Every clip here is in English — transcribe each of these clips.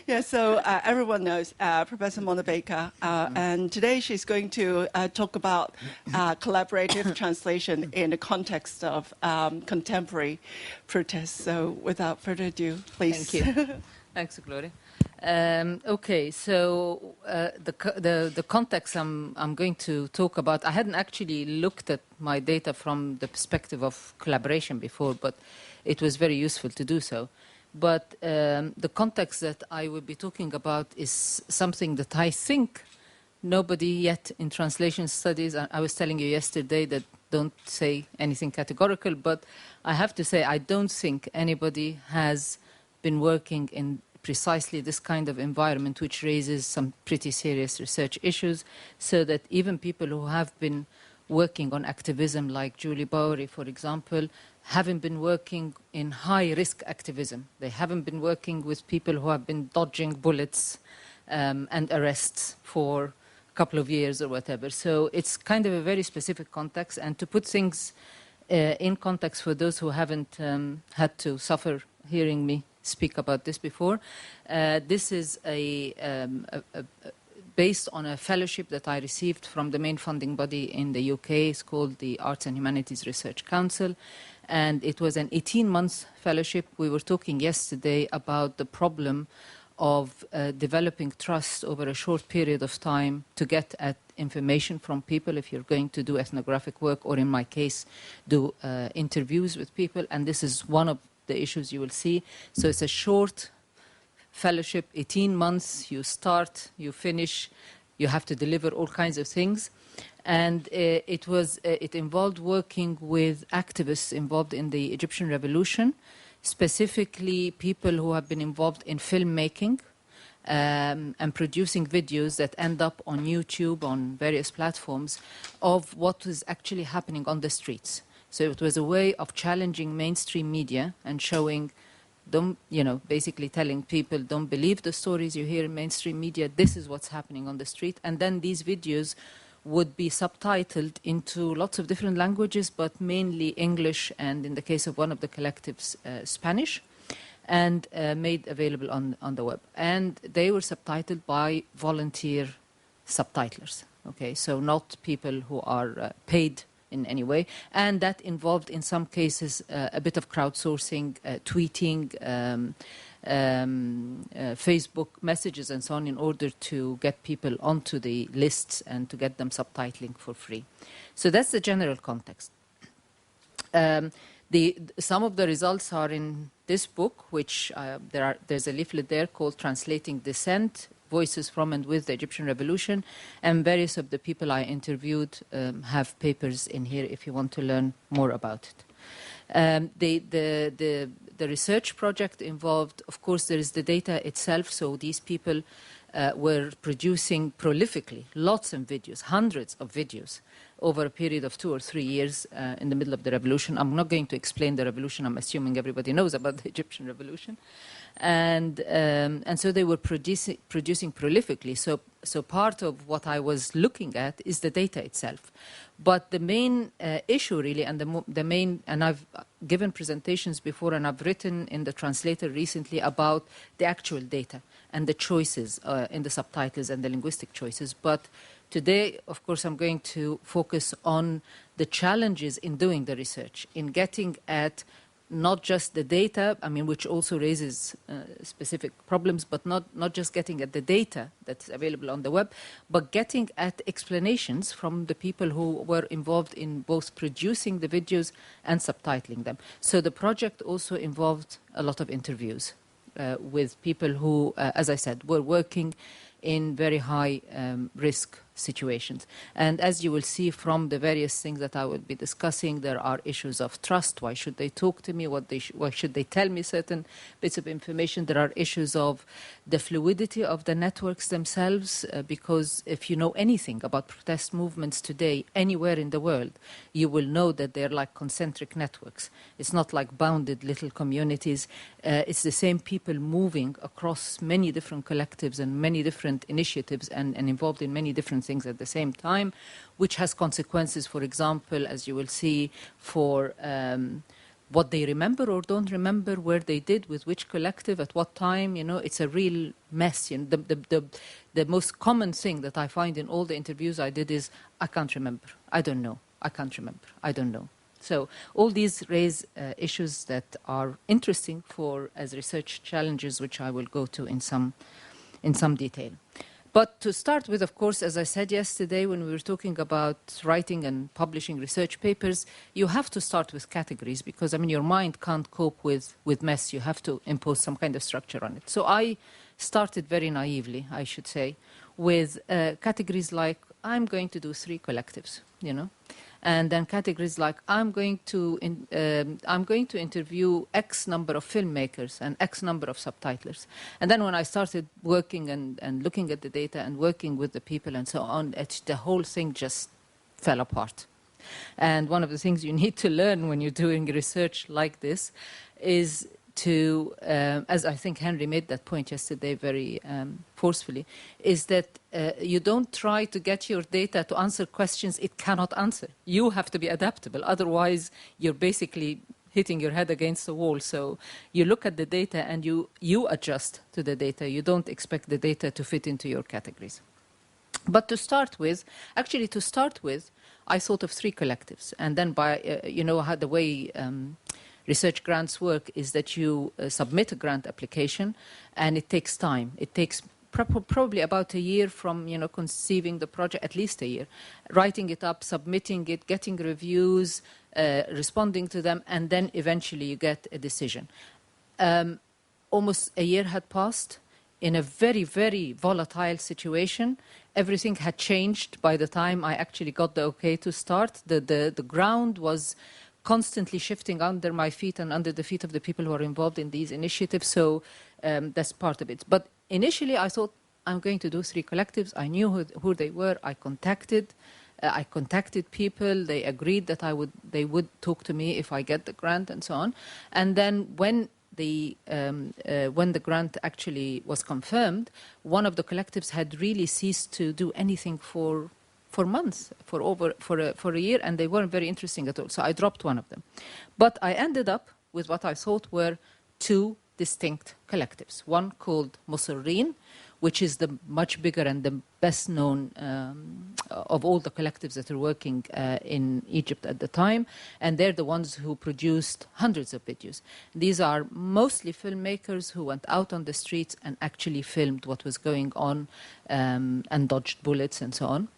Yeah, so everyone knows Professor Mona Baker, and today she's going to talk about collaborative translation in the context of contemporary protests. So without further ado, please. Thank you. Thanks, Gloria. Okay, so the context I'm going to talk about, I hadn't actually looked at my data from the perspective of collaboration before, but it was very useful to do so. But the context that I will be talking about is something that I think nobody yet in translation studies, I was telling you yesterday that don't say anything categorical, but I have to say I don't think anybody has been working in precisely this kind of environment, which raises some pretty serious research issues, so that even people who have been working on activism, like Julie Bowery, for example, haven't been working in high-risk activism. They haven't been working with people who have been dodging bullets and arrests for a couple of years or whatever. So it's kind of a very specific context. And to put things in context for those who haven't had to suffer hearing me speak about this before, this is based on a fellowship that I received from the main funding body in the UK. It's called the Arts and Humanities Research Council. And it was an 18-month fellowship. We were talking yesterday about the problem of developing trust over a short period of time to get at information from people if you're going to do ethnographic work, or in my case, do interviews with people. And this is one of the issues you will see. So it's a short fellowship, 18 months, you start, you finish, you have to deliver all kinds of things. And it involved working with activists involved in the Egyptian revolution, specifically people who have been involved in filmmaking and producing videos that end up on YouTube, on various platforms, of what was actually happening on the streets. So it was a way of challenging mainstream media and showing, basically telling people, don't believe the stories you hear in mainstream media, this is what's happening on the street. And then these videos would be subtitled into lots of different languages, but mainly English, and in the case of one of the collectives, Spanish, and made available on the web. And they were subtitled by volunteer subtitlers, okay? So not people who are paid in any way. And that involved, in some cases, a bit of crowdsourcing, tweeting, Facebook messages and so on, in order to get people onto the lists and to get them subtitling for free. So that's the general context. Some of the results are in this book, which there's a leaflet there called Translating Dissent, Voices from and with the Egyptian Revolution, and various of the people I interviewed have papers in here if you want to learn more about it. The research project involved, of course, there is the data itself. So these people were producing prolifically lots of videos, hundreds of videos, over a period of 2 or 3 years in the middle of the revolution. I'm not going to explain the revolution. I'm assuming everybody knows about the Egyptian revolution. And so they were producing prolifically. So part of what I was looking at is the data itself. But the main issue really, and the main, and I've given presentations before, and I've written in the Translator recently about the actual data and the choices in the subtitles and the linguistic choices. But today, of course, I'm going to focus on the challenges in doing the research, in getting at not just the data, which also raises specific problems, but not just getting at the data that's available on the web, but getting at explanations from the people who were involved in both producing the videos and subtitling them. So the project also involved a lot of interviews with people who, as I said, were working in very high risk situations. And as you will see from the various things that I will be discussing, there are issues of trust. Why should they talk to me? Why should they tell me certain bits of information? There are issues of the fluidity of the networks themselves, because if you know anything about protest movements today, anywhere in the world, you will know that they're like concentric networks. It's not like bounded little communities. It's the same people moving across many different collectives and many different initiatives and involved in many different things at the same time, which has consequences, for example, as you will see, for what they remember or don't remember, where they did, with which collective, at what time. It's a real mess. The most common thing that I find in all the interviews I did is, I can't remember, I don't know, I can't remember, I don't know. So all these raise issues that are interesting as research challenges, which I will go to in some detail. But to start with, of course, as I said yesterday when we were talking about writing and publishing research papers, you have to start with categories because, your mind can't cope with mess. You have to impose some kind of structure on it. So I started very naively, I should say, with categories like, I'm going to do 3 collectives, and then categories like, I'm going to interview X number of filmmakers and X number of subtitlers. And then when I started working and looking at the data and working with the people and so on, the whole thing just fell apart. And one of the things you need to learn when you're doing research like this is to, as I think Henry made that point yesterday very forcefully, is that you don't try to get your data to answer questions it cannot answer. You have to be adaptable. Otherwise, you're basically hitting your head against the wall. So you look at the data and you adjust to the data. You don't expect the data to fit into your categories. But to start with, I thought of 3 collectives. And then by, how the way research grants work is that you submit a grant application and it takes time. It takes probably about a year from conceiving the project, at least a year, writing it up, submitting it, getting reviews, responding to them, and then eventually you get a decision. Almost a year had passed in a very, very volatile situation. Everything had changed by the time I actually got the okay to start. The ground was constantly shifting under my feet and under the feet of the people who are involved in these initiatives. So that's part of it. But initially I thought, I'm going to do 3 collectives. I knew who they were. I contacted people. They agreed that they would talk to me if I get the grant and so on. And then when the grant actually was confirmed, one of the collectives had really ceased to do anything for months, for a year, and they weren't very interesting at all. So I dropped one of them. But I ended up with what I thought were 2 distinct collectives. One called Musirreen, which is the much bigger and the best known of all the collectives that are working in Egypt at the time. And they're the ones who produced hundreds of videos. These are mostly filmmakers who went out on the streets and actually filmed what was going on and dodged bullets and so on.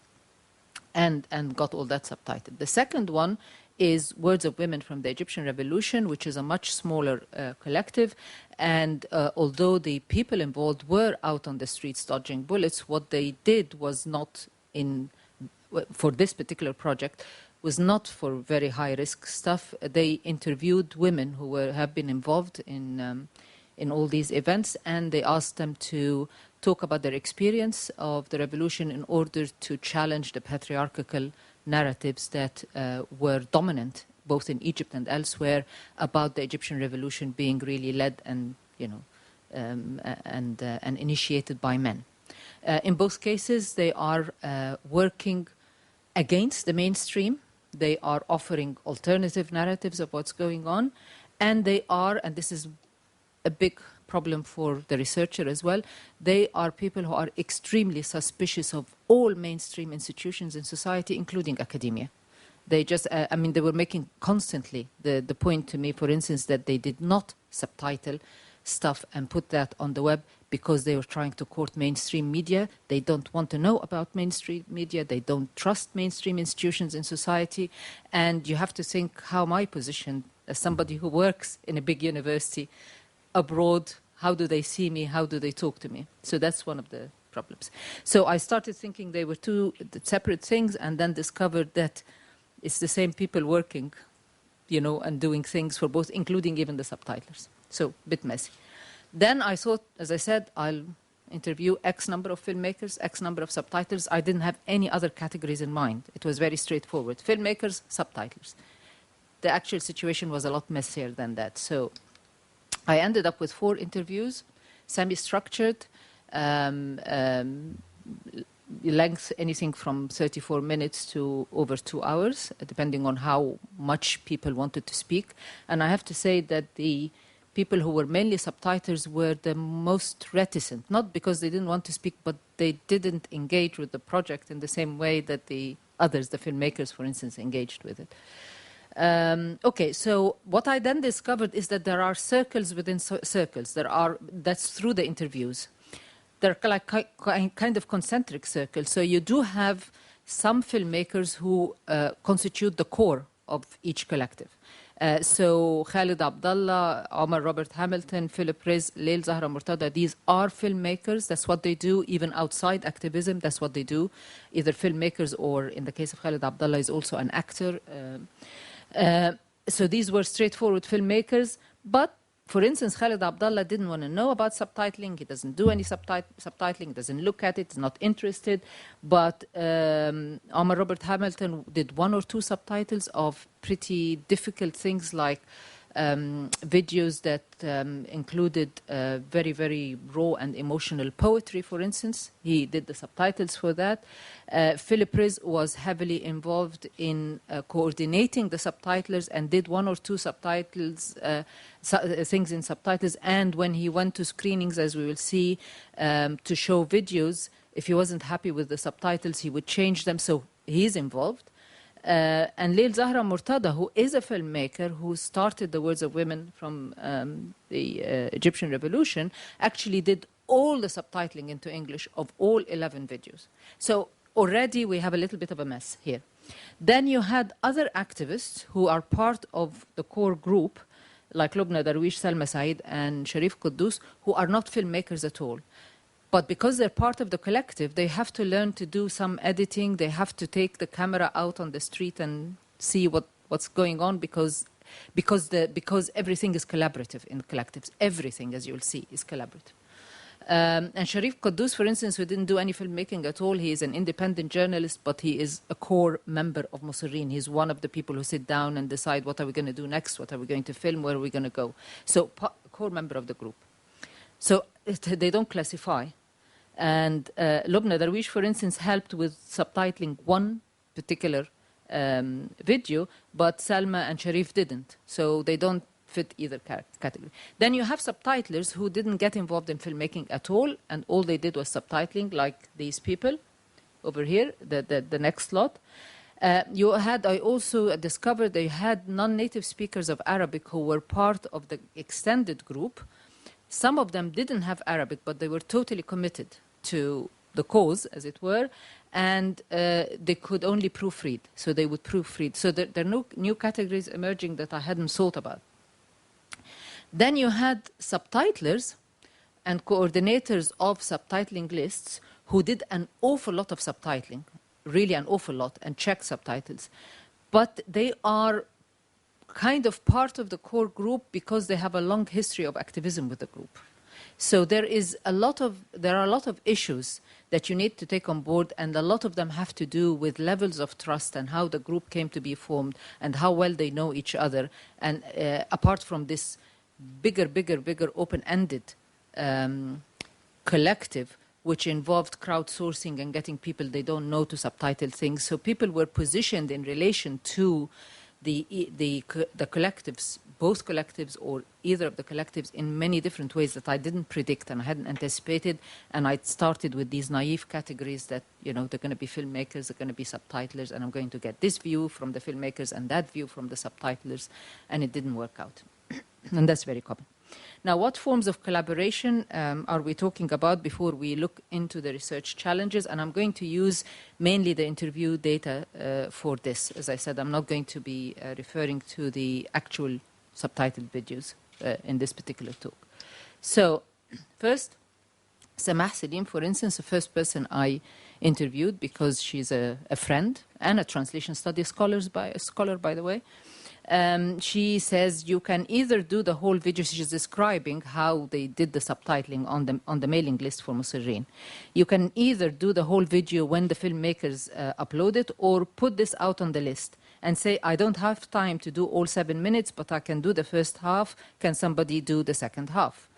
And got all that subtitled. The second one is Words of Women from the Egyptian Revolution, which is a much smaller collective. And although the people involved were out on the streets dodging bullets, what they did was not for this particular project, was not for very high-risk stuff. They interviewed women who have been involved in all these events, and they asked them to talk about their experience of the revolution in order to challenge the patriarchal narratives that were dominant both in Egypt and elsewhere about the Egyptian revolution being really led and initiated by men. In both cases, they are working against the mainstream. They are offering alternative narratives of what's going on, and they are, and this is a big problem for the researcher as well, they are people who are extremely suspicious of all mainstream institutions in society, including academia. They just, they were making constantly the point to me, for instance, that they did not subtitle stuff and put that on the web because they were trying to court mainstream media. They don't want to know about mainstream media. They don't trust mainstream institutions in society. And you have to think how my position as somebody who works in a big university abroad, how do they see me? How do they talk to me? So that's one of the problems. So I started thinking they were 2 separate things, and then discovered that it's the same people working, and doing things for both, including even the subtitlers. So a bit messy. Then I thought, as I said, I'll interview X number of filmmakers, X number of subtitles. I didn't have any other categories in mind. It was very straightforward. Filmmakers, subtitles. The actual situation was a lot messier than that. So I ended up with 4 interviews, semi-structured, length anything from 34 minutes to over 2 hours, depending on how much people wanted to speak. And I have to say that the people who were mainly subtitles were the most reticent, not because they didn't want to speak, but they didn't engage with the project in the same way that the others, the filmmakers, for instance, engaged with it. Okay, so what I then discovered is that there are circles within circles. That's through the interviews. They're like kind of concentric circles. So you do have some filmmakers who constitute the core of each collective. So Khalid Abdallah, Omar Robert Hamilton, Philip Riz, Leil Zahra Murtada, these are filmmakers. That's what they do. Even outside activism, that's what they do. Either filmmakers or, in the case of Khalid Abdallah, is also an actor. So these were straightforward filmmakers. But, for instance, Khalid Abdallah didn't want to know about subtitling. He doesn't do any subtitling. He doesn't look at it. He's not interested. But Omar Robert Hamilton did 1 or 2 subtitles of pretty difficult things like videos that included very, very raw and emotional poetry, for instance. He did the subtitles for that. Philip Riz was heavily involved in coordinating the subtitlers and did 1 or 2 subtitles, things in subtitles. And when he went to screenings, as we will see, to show videos, if he wasn't happy with the subtitles, he would change them. So he's involved. And Leil Zahra Murtada, who is a filmmaker who started The Words of Women from the Egyptian Revolution, actually did all the subtitling into English of all 11 videos. So already we have a little bit of a mess here. Then you had other activists who are part of the core group, like Lubna Darwish, Salma Said, and Sharif Quddus, who are not filmmakers at all. But because they're part of the collective, they have to learn to do some editing. They have to take the camera out on the street and see what's going on because everything is collaborative in collectives. Everything, as you'll see, is collaborative. And Sharif Quddus, for instance, who didn't do any filmmaking at all, he is an independent journalist, but he is a core member of Musirrin. He's one of the people who sit down and decide what are we going to do next, what are we going to film, where are we going to go. So core member of the group. So they don't classify. And Lubna Darwish, for instance, helped with subtitling 1 particular video, but Salma and Sharif didn't. So they don't fit either category. Then you have subtitlers who didn't get involved in filmmaking at all, and all they did was subtitling, like these people over here, the next lot. I also discovered they had non-native speakers of Arabic who were part of the extended group. Some of them didn't have Arabic, but they were totally committed to the cause, as it were, and they could only proofread. So they would proofread. So there are no new categories emerging that I hadn't thought about. Then you had subtitlers and coordinators of subtitling lists who did an awful lot of subtitling, really an awful lot, and checked subtitles. But they are kind of part of the core group because they have a long history of activism with the group. So there are a lot of issues that you need to take on board, and a lot of them have to do with levels of trust and how the group came to be formed and how well they know each other. And apart from this bigger, open-ended collective, which involved crowdsourcing and getting people they don't know to subtitle things. So people were positioned in relation to the collectives, both collectives or either of the collectives, in many different ways that I didn't predict and I hadn't anticipated. And I started with these naive categories that, they're going to be filmmakers, they're going to be subtitlers, and I'm going to get this view from the filmmakers and that view from the subtitlers, and it didn't work out. And that's very common. Now, what forms of collaboration are we talking about before we look into the research challenges? And I'm going to use mainly the interview data for this. As I said, I'm not going to be referring to the actual subtitled videos in this particular talk. So, first, Samah Salim, for instance, the first person I interviewed because she's a friend and a translation studies scholar, by the way. She says you can either do the whole video. She's describing how they did the subtitling on the mailing list for Musirrin. You can either do the whole video when the filmmakers upload it, or put this out on the list and say, I don't have time to do all 7 minutes, but I can do the first half. Can somebody do the second half?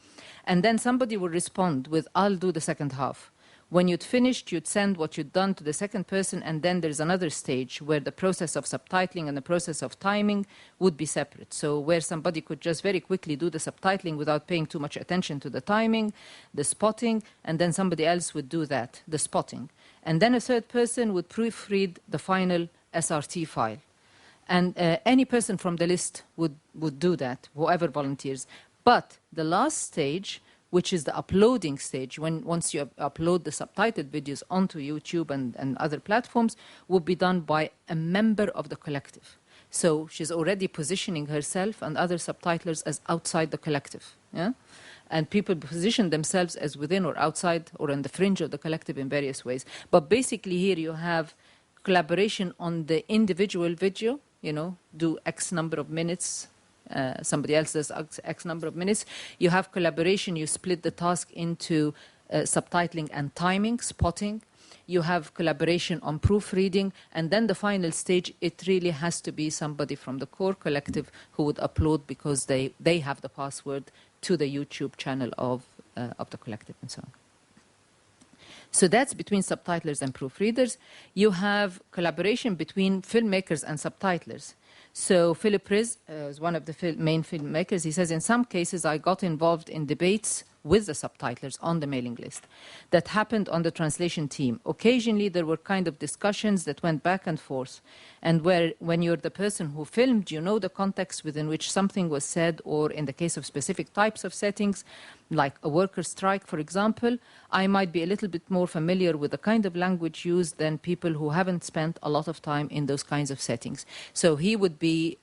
And then somebody will respond with, I'll do the second half. When you'd finished, you'd send what you'd done to the second person, and then there's another stage where the process of subtitling and the process of timing would be separate. So where somebody could just very quickly do the subtitling without paying too much attention to the timing, the spotting, and then somebody else would do that, the spotting. And then a third person would proofread the final SRT file. And any person from the list would do that, whoever volunteers. But the last stage, which is the uploading stage, once you upload the subtitled videos onto YouTube and other platforms, will be done by a member of the collective. So she's already positioning herself and other subtitlers as outside the collective. Yeah? And people position themselves as within or outside or on the fringe of the collective in various ways. But basically here you have collaboration on the individual video, do X number of minutes, somebody else does X number of minutes. You have collaboration, you split the task into subtitling and timing, spotting. You have collaboration on proofreading, and then the final stage, it really has to be somebody from the core collective who would upload because they have the password to the YouTube channel of the collective and so on. So that's between subtitlers and proofreaders. You have collaboration between filmmakers and subtitlers. So Philip Riz is one of the main filmmakers. He says, in some cases, I got involved in debates with the subtitlers on the mailing list that happened on the translation team. Occasionally, there were kind of discussions that went back and forth. And when you're the person who filmed, you know the context within which something was said, or in the case of specific types of settings, like a worker strike, for example, I might be a little bit more familiar with the kind of language used than people who haven't spent a lot of time in those kinds of settings. So he would be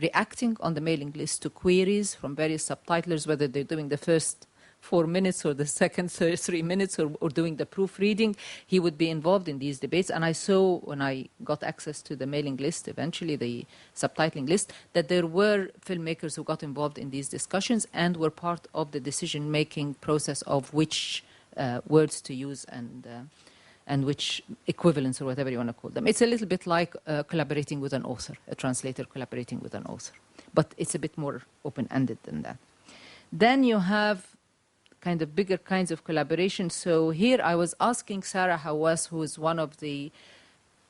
reacting on the mailing list to queries from various subtitlers, whether they're doing the first 4 minutes or the second 3 minutes or doing the proofreading. He would be involved in these debates. And I saw, when I got access to the mailing list, eventually the subtitling list, that there were filmmakers who got involved in these discussions and were part of the decision-making process of which words to use and which equivalents or whatever you want to call them. It's a little bit like collaborating with an author, a translator collaborating with an author. But it's a bit more open-ended than that. Then you have kind of bigger kinds of collaboration. So here I was asking Sarah Hawass, who is one of the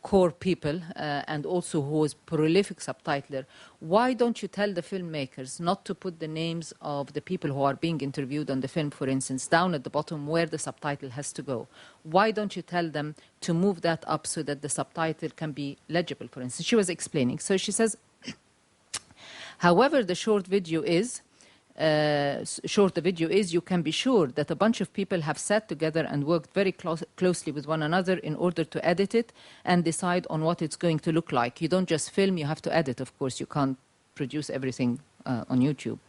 core people and also who is prolific subtitler, why don't you tell the filmmakers not to put the names of the people who are being interviewed on the film, for instance, down at the bottom where the subtitle has to go? Why don't you tell them to move that up so that the subtitle can be legible, for instance? She was explaining. So she says, however the short video is, you can be sure that a bunch of people have sat together and worked very closely with one another in order to edit it and decide on what it's going to look like. You don't just film, you have to edit, of course. You can't produce everything on YouTube.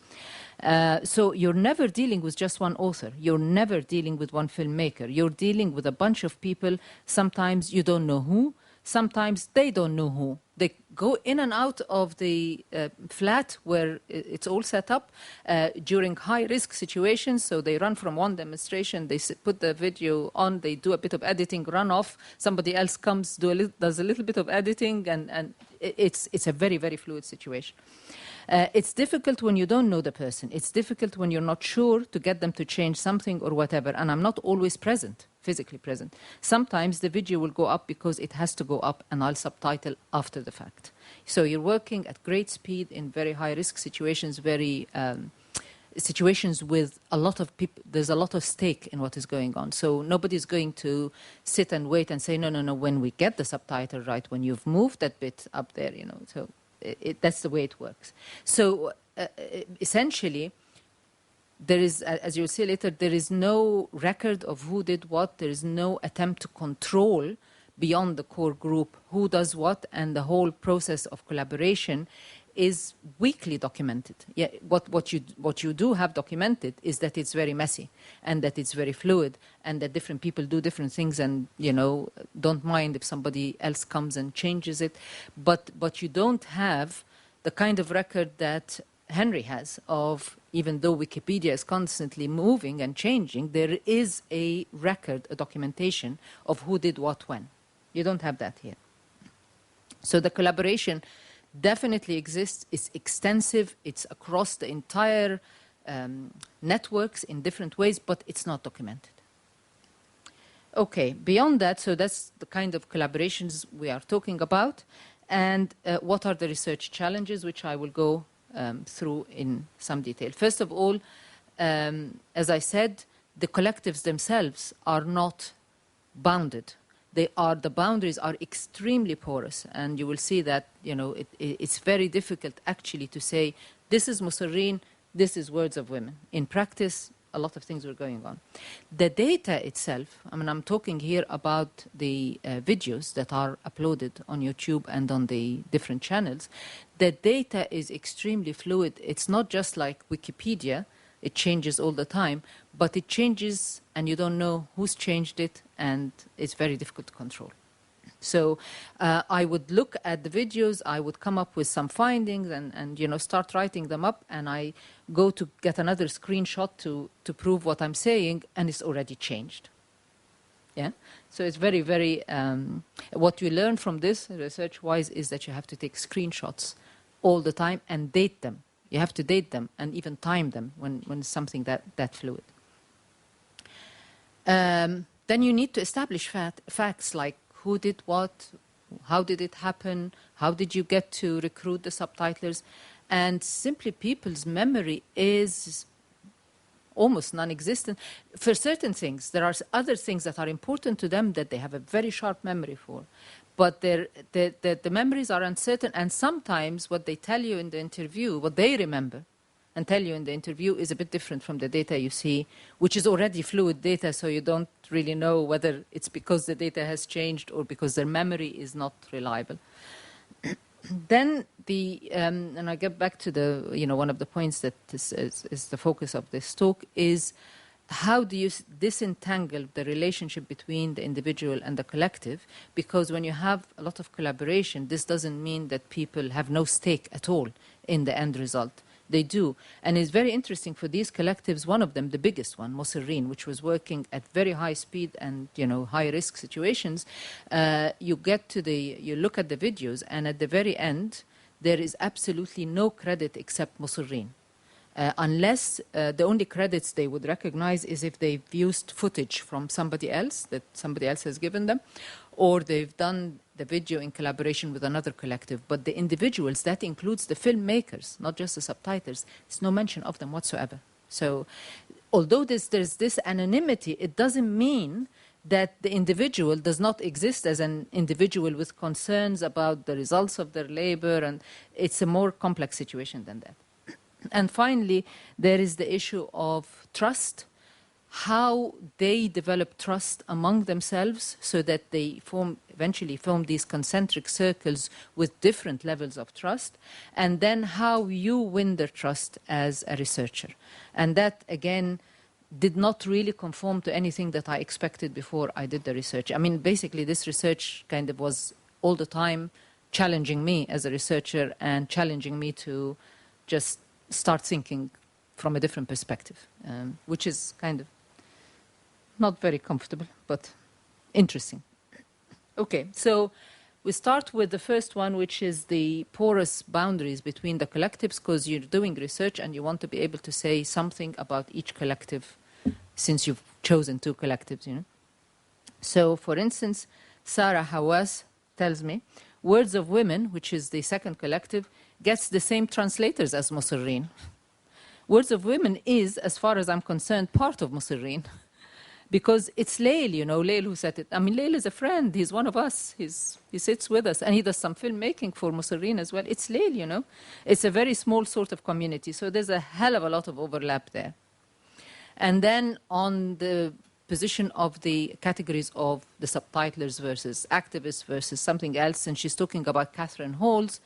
So you're never dealing with just one author. You're never dealing with one filmmaker. You're dealing with a bunch of people. Sometimes you don't know who. Sometimes they don't know who. They go in and out of the flat where it's all set up during high-risk situations. So they run from one demonstration, they put the video on, they do a bit of editing, run off. Somebody else comes, does a little bit of editing, and it's a very, very fluid situation. It's difficult when you don't know the person. It's difficult when you're not sure to get them to change something or whatever. And I'm not always present, physically present. Sometimes the video will go up because it has to go up, and I'll subtitle after the fact. So you're working at great speed in very high-risk situations, situations with a lot of people. There's a lot of stake in what is going on. So nobody's going to sit and wait and say, no, when we get the subtitle right, when you've moved that bit up there, So that's the way it works. So essentially, there is, as you'll see later, there is no record of who did what. There is no attempt to control beyond the core group who does what, and the whole process of collaboration is weekly documented. Yeah, what you do have documented is that it's very messy and that it's very fluid and that different people do different things and, don't mind if somebody else comes and changes it. But you don't have the kind of record that Henry has of, even though Wikipedia is constantly moving and changing, there is a record, a documentation of who did what when. You don't have that here. So the collaboration definitely exists. It's extensive. It's across the entire networks in different ways, but it's not documented. Okay, beyond that, so that's the kind of collaborations we are talking about. And what are the research challenges, which I will go through in some detail. First of all, as I said, the collectives themselves are not bounded. The boundaries are extremely porous, and you will see that, you know, it's very difficult actually to say, this is Musarreen, this is Words of Women. In practice, a lot of things were going on. The data itself, I mean, I'm talking here about the videos that are uploaded on YouTube and on the different channels. The data is extremely fluid. It's not just like Wikipedia. It changes all the time, but it changes and you don't know who's changed it, and it's very difficult to control. So I would look at the videos, I would come up with some findings and you know, start writing them up, and I go to get another screenshot to prove what I'm saying, and it's already changed. Yeah? So it's very, very, what you learn from this research-wise is that you have to take screenshots all the time and date them. You have to date them and even time them when it's something that fluid. Then you need to establish facts like who did what, how did it happen, how did you get to recruit the subtitlers, and simply people's memory is almost non-existent. For certain things, there are other things that are important to them that they have a very sharp memory for. But the memories are uncertain, and sometimes what they tell you in the interview, what they remember and tell you in the interview is a bit different from the data you see, which is already fluid data, so you don't really know whether it's because the data has changed or because their memory is not reliable. Then and I get back to the, you know, one of the points that is the focus of this talk is how do you disentangle the relationship between the individual and the collective? Because when you have a lot of collaboration, this doesn't mean that people have no stake at all in the end result. They do. And it's very interesting for these collectives, one of them, the biggest one, Musarreen, which was working at very high speed and, you know, high risk situations, you look at the videos, and at the very end, there is absolutely no credit except Musarreen. Unless the only credits they would recognize is if they've used footage from somebody else that somebody else has given them, or they've done the video in collaboration with another collective. But the individuals, that includes the filmmakers, not just the subtitles, there's no mention of them whatsoever. So although there's this anonymity, it doesn't mean that the individual does not exist as an individual with concerns about the results of their labor, and it's a more complex situation than that. And finally, there is the issue of trust, how they develop trust among themselves so that they eventually form these concentric circles with different levels of trust, and then how you win their trust as a researcher. And that, again, did not really conform to anything that I expected before I did the research. I mean, basically, this research kind of was all the time challenging me as a researcher and challenging me to just start thinking from a different perspective, which is kind of not very comfortable, but interesting. Okay, so we start with the first one, which is the porous boundaries between the collectives, because you're doing research and you want to be able to say something about each collective since you've chosen two collectives, you know. So, for instance, Sarah Hawass tells me, Words of Women, which is the second collective, gets the same translators as Musarreen. Words of Women is, as far as I'm concerned, part of Musarreen. Because it's Lael, you know, Lael who said it. I mean, Lael is a friend. He's one of us. He sits with us. And he does some filmmaking for Musarreen as well. It's Lael, you know. It's a very small sort of community. So there's a hell of a lot of overlap there. And then on the position of the categories of the subtitlers versus activists versus something else, and she's talking about Catherine Halls.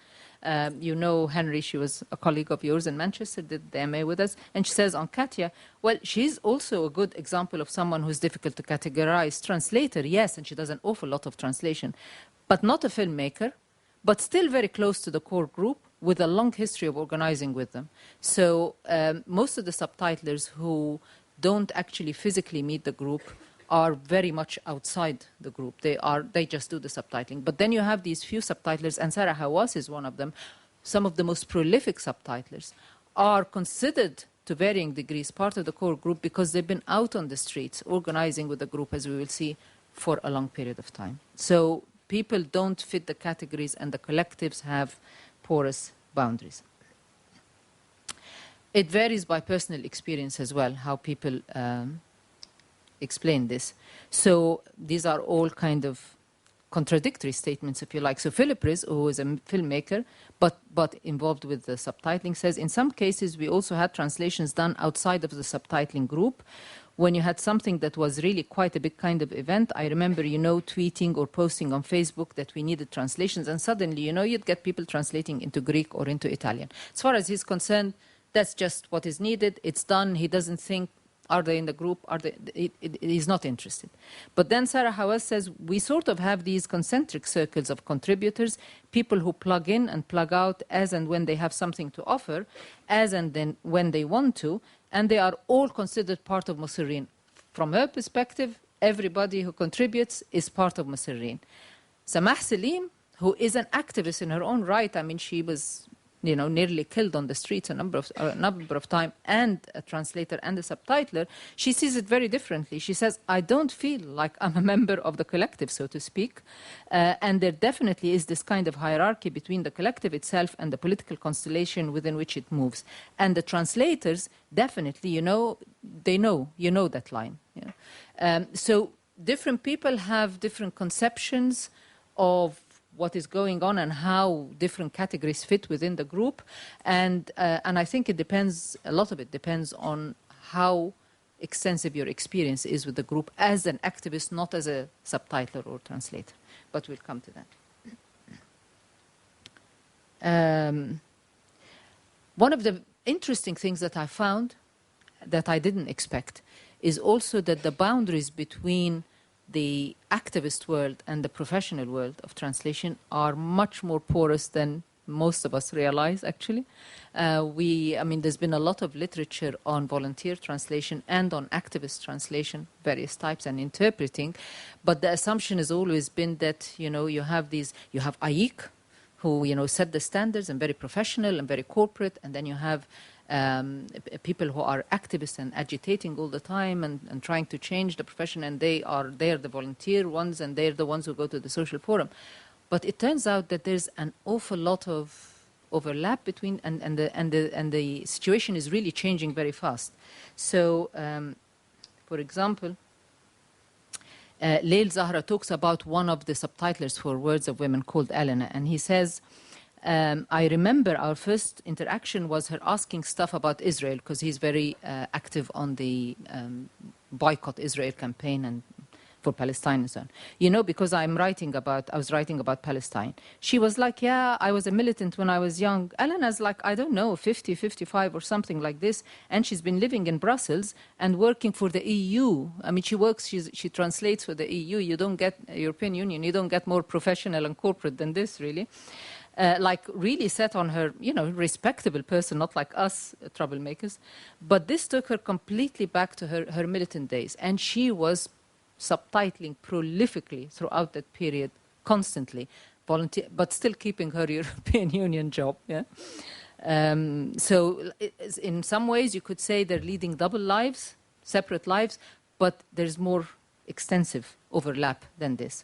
You know Henry, she was a colleague of yours in Manchester, did the MA with us, and she says on Katya, well, she's also a good example of someone who's difficult to categorize. Translator, yes, and she does an awful lot of translation, but not a filmmaker, but still very close to the core group with a long history of organizing with them. So most of the subtitlers who don't actually physically meet the group are very much outside the group. They just do the subtitling. But then you have these few subtitlers, and Sarah Hawass is one of them. Some of the most prolific subtitlers are considered to varying degrees, part of the core group because they've been out on the streets organizing with the group, as we will see, for a long period of time. So people don't fit the categories, and the collectives have porous boundaries. It varies by personal experience as well, how people explain this. So these are all kind of contradictory statements, if you like. So Philip Riz, who is a filmmaker, but involved with the subtitling, says, in some cases we also had translations done outside of the subtitling group. When you had something that was really quite a big kind of event, I remember, tweeting or posting on Facebook that we needed translations, and suddenly, you'd get people translating into Greek or into Italian. As far as he's concerned, that's just what is needed. It's done. He doesn't think, are they in the group? He's not interested. But then Sarah Hawass says, we sort of have these concentric circles of contributors, people who plug in and plug out as and when they have something to offer, as and then when they want to, and they are all considered part of Musirrin. From her perspective, everybody who contributes is part of Musirrin. Samah Salim, who is an activist in her own right, I mean, she was nearly killed on the streets a number of times, and a translator and a subtitler, she sees it very differently. She says, I don't feel like I'm a member of the collective, so to speak, and there definitely is this kind of hierarchy between the collective itself and the political constellation within which it moves. And the translators, definitely, they know that line. Yeah? So different people have different conceptions of what is going on and how different categories fit within the group. And I think it depends, a lot of it depends on how extensive your experience is with the group as an activist, not as a subtitler or translator. But we'll come to that. One of the interesting things that I found that I didn't expect is also that the boundaries between the activist world and the professional world of translation are much more porous than most of us realize, actually. There's been a lot of literature on volunteer translation and on activist translation, various types, and interpreting. But the assumption has always been that, you have AIC, who, set the standards and very professional and very corporate, and then you have people who are activists and agitating all the time and trying to change the profession, and they're the volunteer ones, and they're the ones who go to the social forum. But it turns out that there's an awful lot of overlap between, and the situation is really changing very fast. So, for example, Leil Zahra talks about one of the subtitlers for Words of Women called Elena, and he says, I remember our first interaction was her asking stuff about Israel, because he's very active on the boycott Israel campaign and for Palestine and so on. Because I was writing about Palestine. She was like, yeah, I was a militant when I was young. Elena's like, I don't know, 50, 55 or something like this. And she's been living in Brussels and working for the EU. I mean, she translates for the EU. You don't get European Union. You don't get more professional and corporate than this, really. Really set on her, respectable person, not like us troublemakers. But this took her completely back to her militant days. And she was subtitling prolifically throughout that period, constantly, volunteer, but still keeping her European Union job. Yeah. So in some ways, you could say they're leading double lives, separate lives, but there's more extensive overlap than this.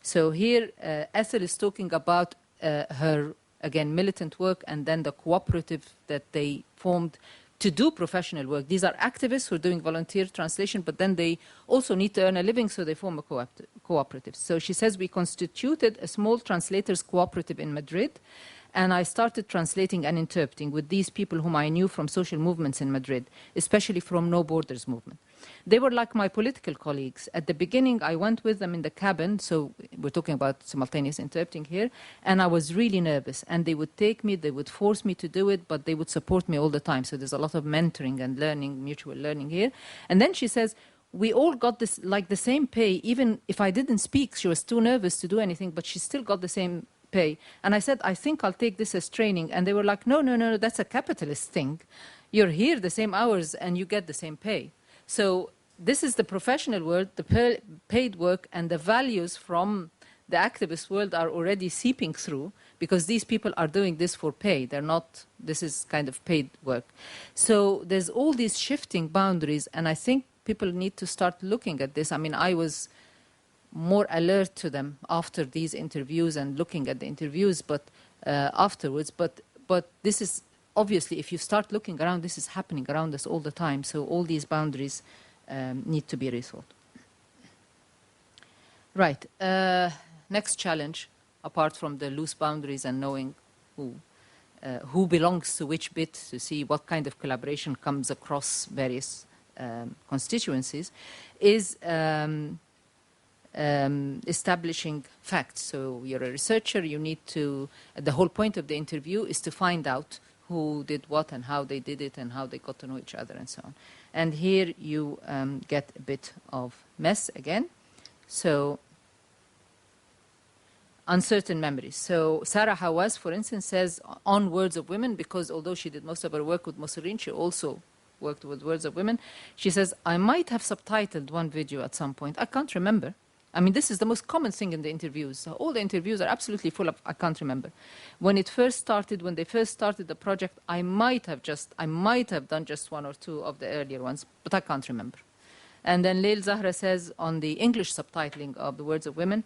So here, Ethel is talking about her, again, militant work, and then the cooperative that they formed to do professional work. These are activists who are doing volunteer translation, but then they also need to earn a living, so they form a cooperative. So she says, we constituted a small translators cooperative in Madrid, and I started translating and interpreting with these people whom I knew from social movements in Madrid, especially from No Borders movement. They were like my political colleagues. At the beginning, I went with them in the cabin, so we're talking about simultaneous interpreting here, and I was really nervous. And they would take me, they would force me to do it, but they would support me all the time. So there's a lot of mentoring and learning, mutual learning here. And then she says, we all got this, like the same pay, even if I didn't speak. She was too nervous to do anything, but she still got the same pay. And I said, I think I'll take this as training. And they were like, no, that's a capitalist thing. You're here the same hours and you get the same pay. So this is the professional world, the paid work, and the values from the activist world are already seeping through, because these people are doing this for pay. They're not, this is kind of paid work. So there's all these shifting boundaries, and I think people need to start looking at this. I mean, I was more alert to them after these interviews and looking at the interviews, but afterwards. But this is obviously, if you start looking around, this is happening around us all the time. So all these boundaries need to be rethought. Right. Next challenge, apart from the loose boundaries and knowing who belongs to which bit, to see what kind of collaboration comes across various constituencies, is establishing facts. So you're a researcher, you need to, the whole point of the interview is to find out who did what and how they did it and how they got to know each other and so on. And here you get a bit of mess again. So uncertain memories. So Sarah Hawass, for instance, says on Words of Women, because although she did most of her work with Mussolini, she also worked with Words of Women. She says, I might have subtitled one video at some point. I can't remember. I mean, this is the most common thing in the interviews. So all the interviews are absolutely full of, I can't remember. When it first started, when they first started the project, I might have done just one or two of the earlier ones, but I can't remember. And then Leil Zahra says on the English subtitling of the Words of Women,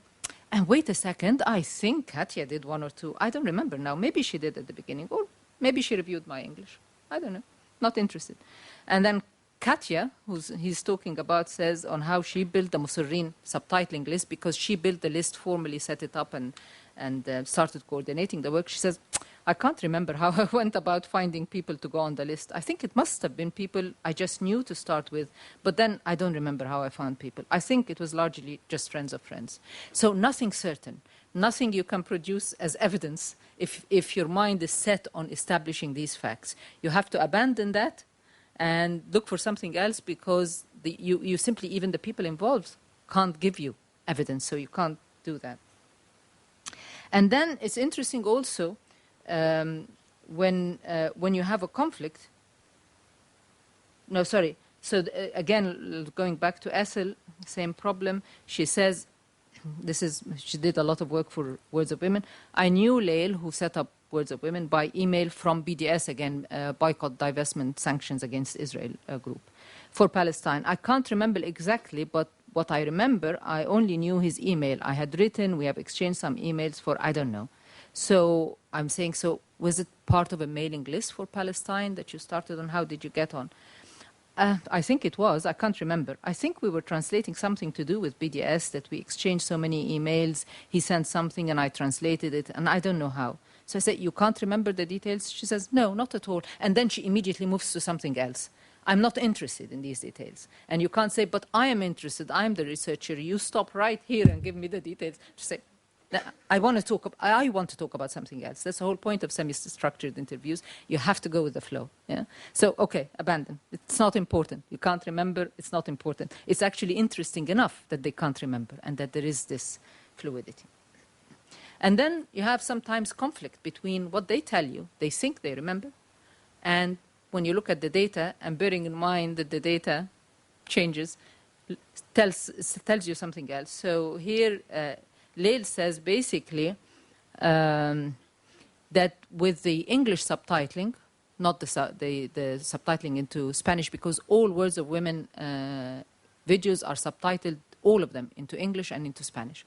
and wait a second, I think Katya did one or two. I don't remember now. Maybe she did at the beginning, or maybe she reviewed my English. I don't know. Not interested. And then Katya, he's talking about, says on how she built the Musserrin subtitling list, because she built the list, formally set it up, and started coordinating the work. She says, I can't remember how I went about finding people to go on the list. I think it must have been people I just knew to start with, but then I don't remember how I found people. I think it was largely just friends of friends. So nothing certain, nothing you can produce as evidence if your mind is set on establishing these facts. You have to abandon that and look for something else, because you simply, even the people involved, can't give you evidence, so you can't do that. And then it's interesting also, when you have a conflict. No, sorry. So again, going back to Essel, same problem. She says, she did a lot of work for Words of Women. I knew Leil, who set up Words of Women, by email from BDS, again, boycott, divestment, sanctions against Israel group, for Palestine. I can't remember exactly, but what I remember, I only knew his email. I had written, we have exchanged some emails for, I don't know. So I'm saying, so was it part of a mailing list for Palestine that you started on? How did you get on? I think it was. I can't remember. I think we were translating something to do with BDS, that we exchanged so many emails. He sent something and I translated it, and I don't know how. So I said, you can't remember the details? She says, no, not at all. And then she immediately moves to something else. I'm not interested in these details. And you can't say, but I am interested. I'm the researcher. You stop right here and give me the details. She say, I want to talk about something else. That's the whole point of semi-structured interviews. You have to go with the flow. Yeah? So, okay, abandon. It's not important. You can't remember. It's not important. It's actually interesting enough that they can't remember and that there is this fluidity. And then you have sometimes conflict between what they tell you, they think they remember, and when you look at the data, and bearing in mind that the data changes, tells you something else. So here, Leil says basically that with the English subtitling, not the subtitling into Spanish, because all Words of Women videos are subtitled, all of them, into English and into Spanish.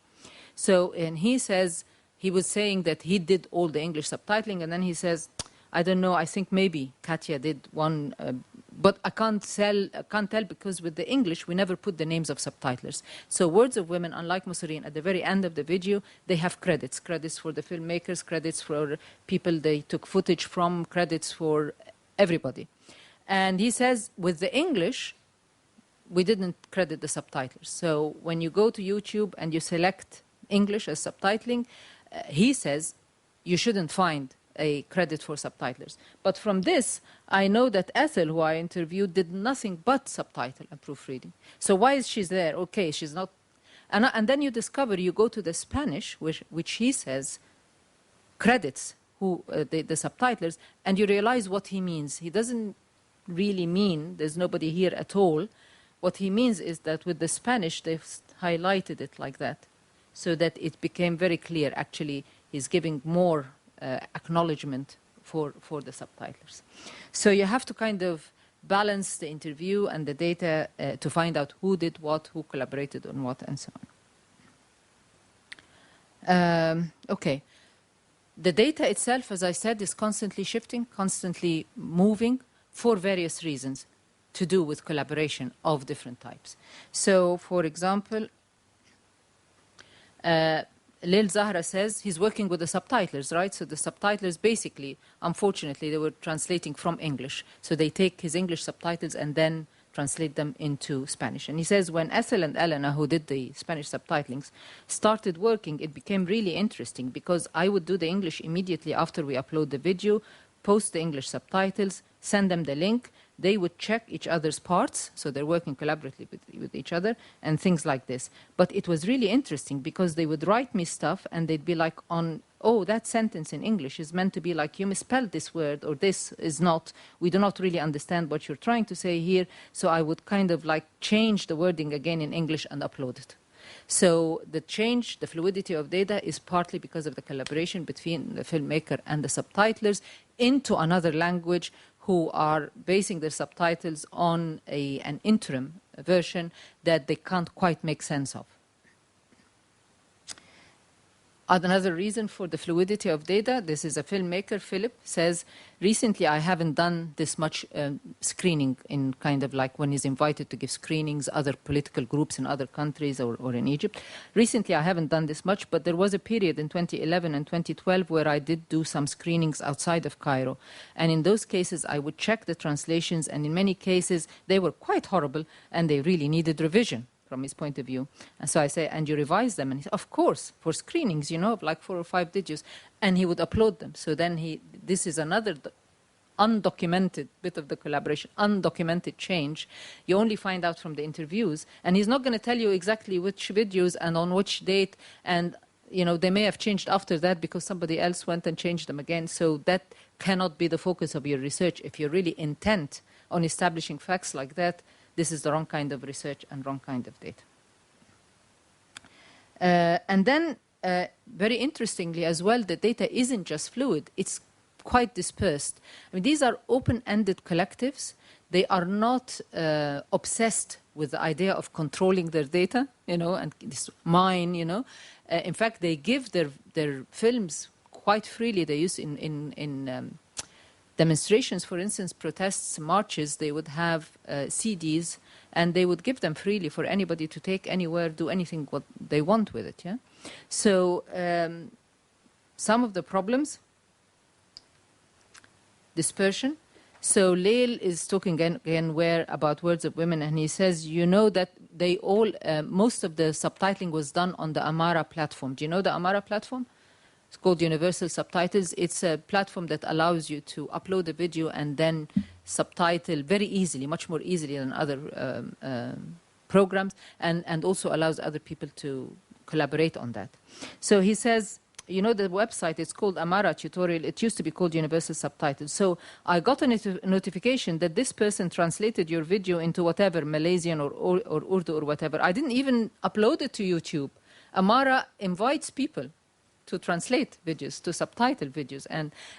So, and he says, he was saying that he did all the English subtitling, and then he says, I don't know, I think maybe Katya did one, but I can't tell, because with the English, we never put the names of subtitlers. So Words of Women, unlike Musserrin, at the very end of the video, they have credits for the filmmakers, credits for people they took footage from, credits for everybody. And he says, with the English, we didn't credit the subtitlers. So when you go to YouTube and you select English as subtitling, he says you shouldn't find a credit for subtitlers. But from this, I know that Ethel, who I interviewed, did nothing but subtitle and proofreading. So why is she there? Okay, she's not. And then you discover, you go to the Spanish, which he says credits the subtitlers, and you realize what he means. He doesn't really mean there's nobody here at all. What he means is that with the Spanish, they've highlighted it like that. so that it became very clear. Actually, he's giving more acknowledgement for the subtitles. So you have to kind of balance the interview and the data to find out who did what, who collaborated on what, and so on. Okay. The data itself, as I said, is constantly shifting, constantly moving for various reasons to do with collaboration of different types. So, for example, Lil Zahra says he's working with the subtitlers, right? So the subtitlers basically, unfortunately, they were translating from English. So they take his English subtitles and then translate them into Spanish. And he says when Ethel and Elena, who did the Spanish subtitlings, started working, it became really interesting because I would do the English immediately after we upload the video, post the English subtitles, send them the link. They would check each other's parts, so they're working collaboratively with each other, and things like this. But it was really interesting because they would write me stuff and they'd be like oh, that sentence in English is meant to be like, you misspelled this word, or this is not, we do not really understand what you're trying to say here. So I would kind of like change the wording again in English and upload it. So the change, the fluidity of data is partly because of the collaboration between the filmmaker and the subtitlers into another language, who are basing their subtitles on an interim version that they can't quite make sense of. Another reason for the fluidity of data, this is a filmmaker, Philip, says, recently I haven't done this much screening in kind of like when he's invited to give screenings, other political groups in other countries or in Egypt. Recently I haven't done this much, but there was a period in 2011 and 2012 where I did do some screenings outside of Cairo. And in those cases, I would check the translations, and in many cases, they were quite horrible and they really needed revision from his point of view. And so I say, and you revise them? And he said, of course, for screenings, you know, of like 4 or 5 digits. And he would upload them. So then this is another undocumented bit of the collaboration, undocumented change. You only find out from the interviews. And he's not going to tell you exactly which videos and on which date. And, you know, they may have changed after that because somebody else went and changed them again. So that cannot be the focus of your research. If you're really intent on establishing facts like that, this is the wrong kind of research and wrong kind of data. And then, very interestingly as well, the data isn't just fluid, it's quite dispersed. I mean, these are open-ended collectives. They are not obsessed with the idea of controlling their data, you know, and this mine, you know. In fact, they give their films quite freely. They use in demonstrations, for instance, protests, marches, they would have CDs, and they would give them freely for anybody to take anywhere, do anything what they want with it. Yeah. So some of the problems, dispersion. So Leil is talking again about Words of Women, and he says, you know that they all, most of the subtitling was done on the Amara platform. Do you know the Amara platform? It's called Universal Subtitles. It's a platform that allows you to upload a video and then subtitle very easily, much more easily than other programs, and also allows other people to collaborate on that. So he says, you know, the website, it's called Amara Tutorial. It used to be called Universal Subtitles. So I got a notification that this person translated your video into whatever, Malaysian or Urdu or whatever. I didn't even upload it to YouTube. Amara invites people to translate videos, to subtitle videos,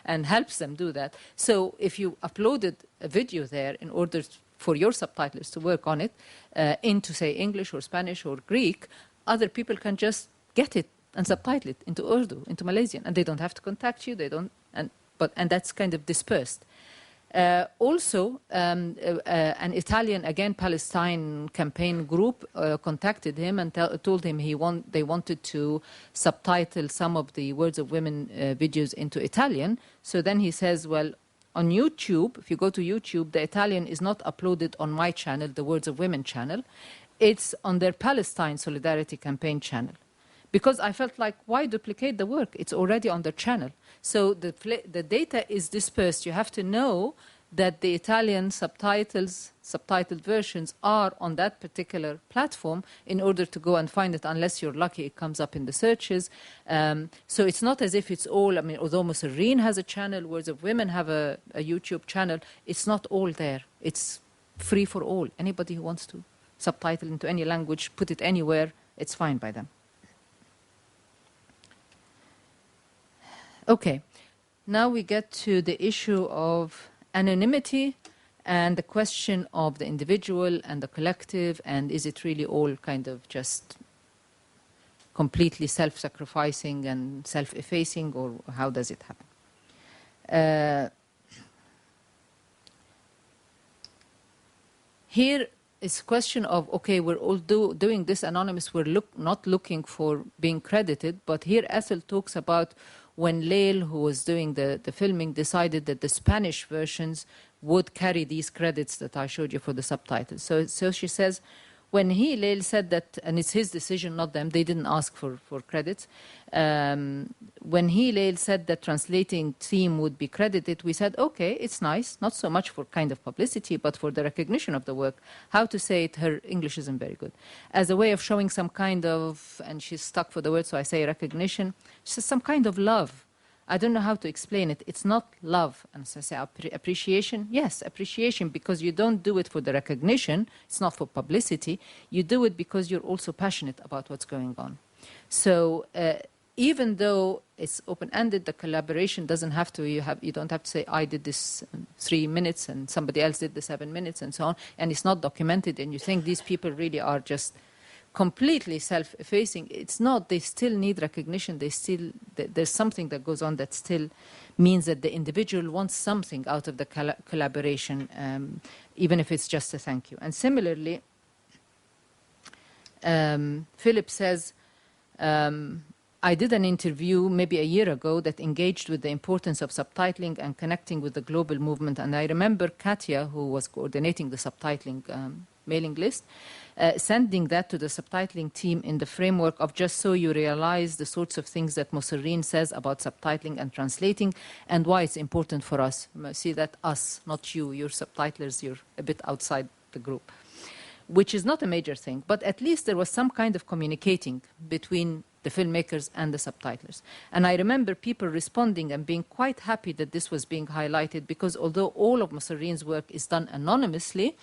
and helps them do that. So if you uploaded a video there in order for your subtitlers to work on it into, say, English or Spanish or Greek, other people can just get it and subtitle it into Urdu, into Malaysian, and they don't have to contact you. They don't, and that's kind of dispersed. Also, an Italian, again, Palestine campaign group contacted him and told him they wanted to subtitle some of the Words of Women videos into Italian. So then he says, well, on YouTube, if you go to YouTube, the Italian is not uploaded on my channel, the Words of Women channel. It's on their Palestine Solidarity Campaign channel. Because I felt like, why duplicate the work? It's already on their channel. So the data is dispersed. You have to know that the Italian subtitled versions are on that particular platform in order to go and find it. Unless you're lucky, it comes up in the searches. So it's not as if it's all, I mean, although Musserine has a channel, Words of Women have a YouTube channel, it's not all there. It's free for all. Anybody who wants to subtitle into any language, put it anywhere, it's fine by them. Okay, now we get to the issue of anonymity and the question of the individual and the collective, and is it really all kind of just completely self-sacrificing and self-effacing, or how does it happen? Here is a question of, okay, we're all doing this anonymous, we're not looking for being credited, but here Ethel talks about when Leil, who was doing the filming, decided that the Spanish versions would carry these credits that I showed you for the subtitles. So she says, when Leil said that, and it's his decision, not them, they didn't ask for credits. When Leil said that translating team would be credited, we said, okay, it's nice, not so much for kind of publicity, but for the recognition of the work. How to say it, her English isn't very good. As a way of showing some kind of, and she's stuck for the word, so I say recognition, she says some kind of love. I don't know how to explain it. It's not love. And so I say appreciation. Yes, appreciation, because you don't do it for the recognition. It's not for publicity. You do it because you're also passionate about what's going on. So even though it's open-ended, the collaboration doesn't have to, you don't have to say, I did this 3 minutes and somebody else did the 7 minutes and so on. And it's not documented, and you think these people really are just completely self-effacing. It's not. They still need recognition. There's something that goes on that still means that the individual wants something out of the collaboration, even if it's just a thank you. And similarly, Philip says, I did an interview maybe a year ago that engaged with the importance of subtitling and connecting with the global movement. And I remember Katya, who was coordinating the subtitling mailing list, sending that to the subtitling team in the framework of just so you realize the sorts of things that Mosserine says about subtitling and translating and why it's important for us. See that us, not you, you're subtitlers, you're a bit outside the group, which is not a major thing, but at least there was some kind of communicating between the filmmakers and the subtitlers. And I remember people responding and being quite happy that this was being highlighted, because although all of Mosserine's work is done anonymously,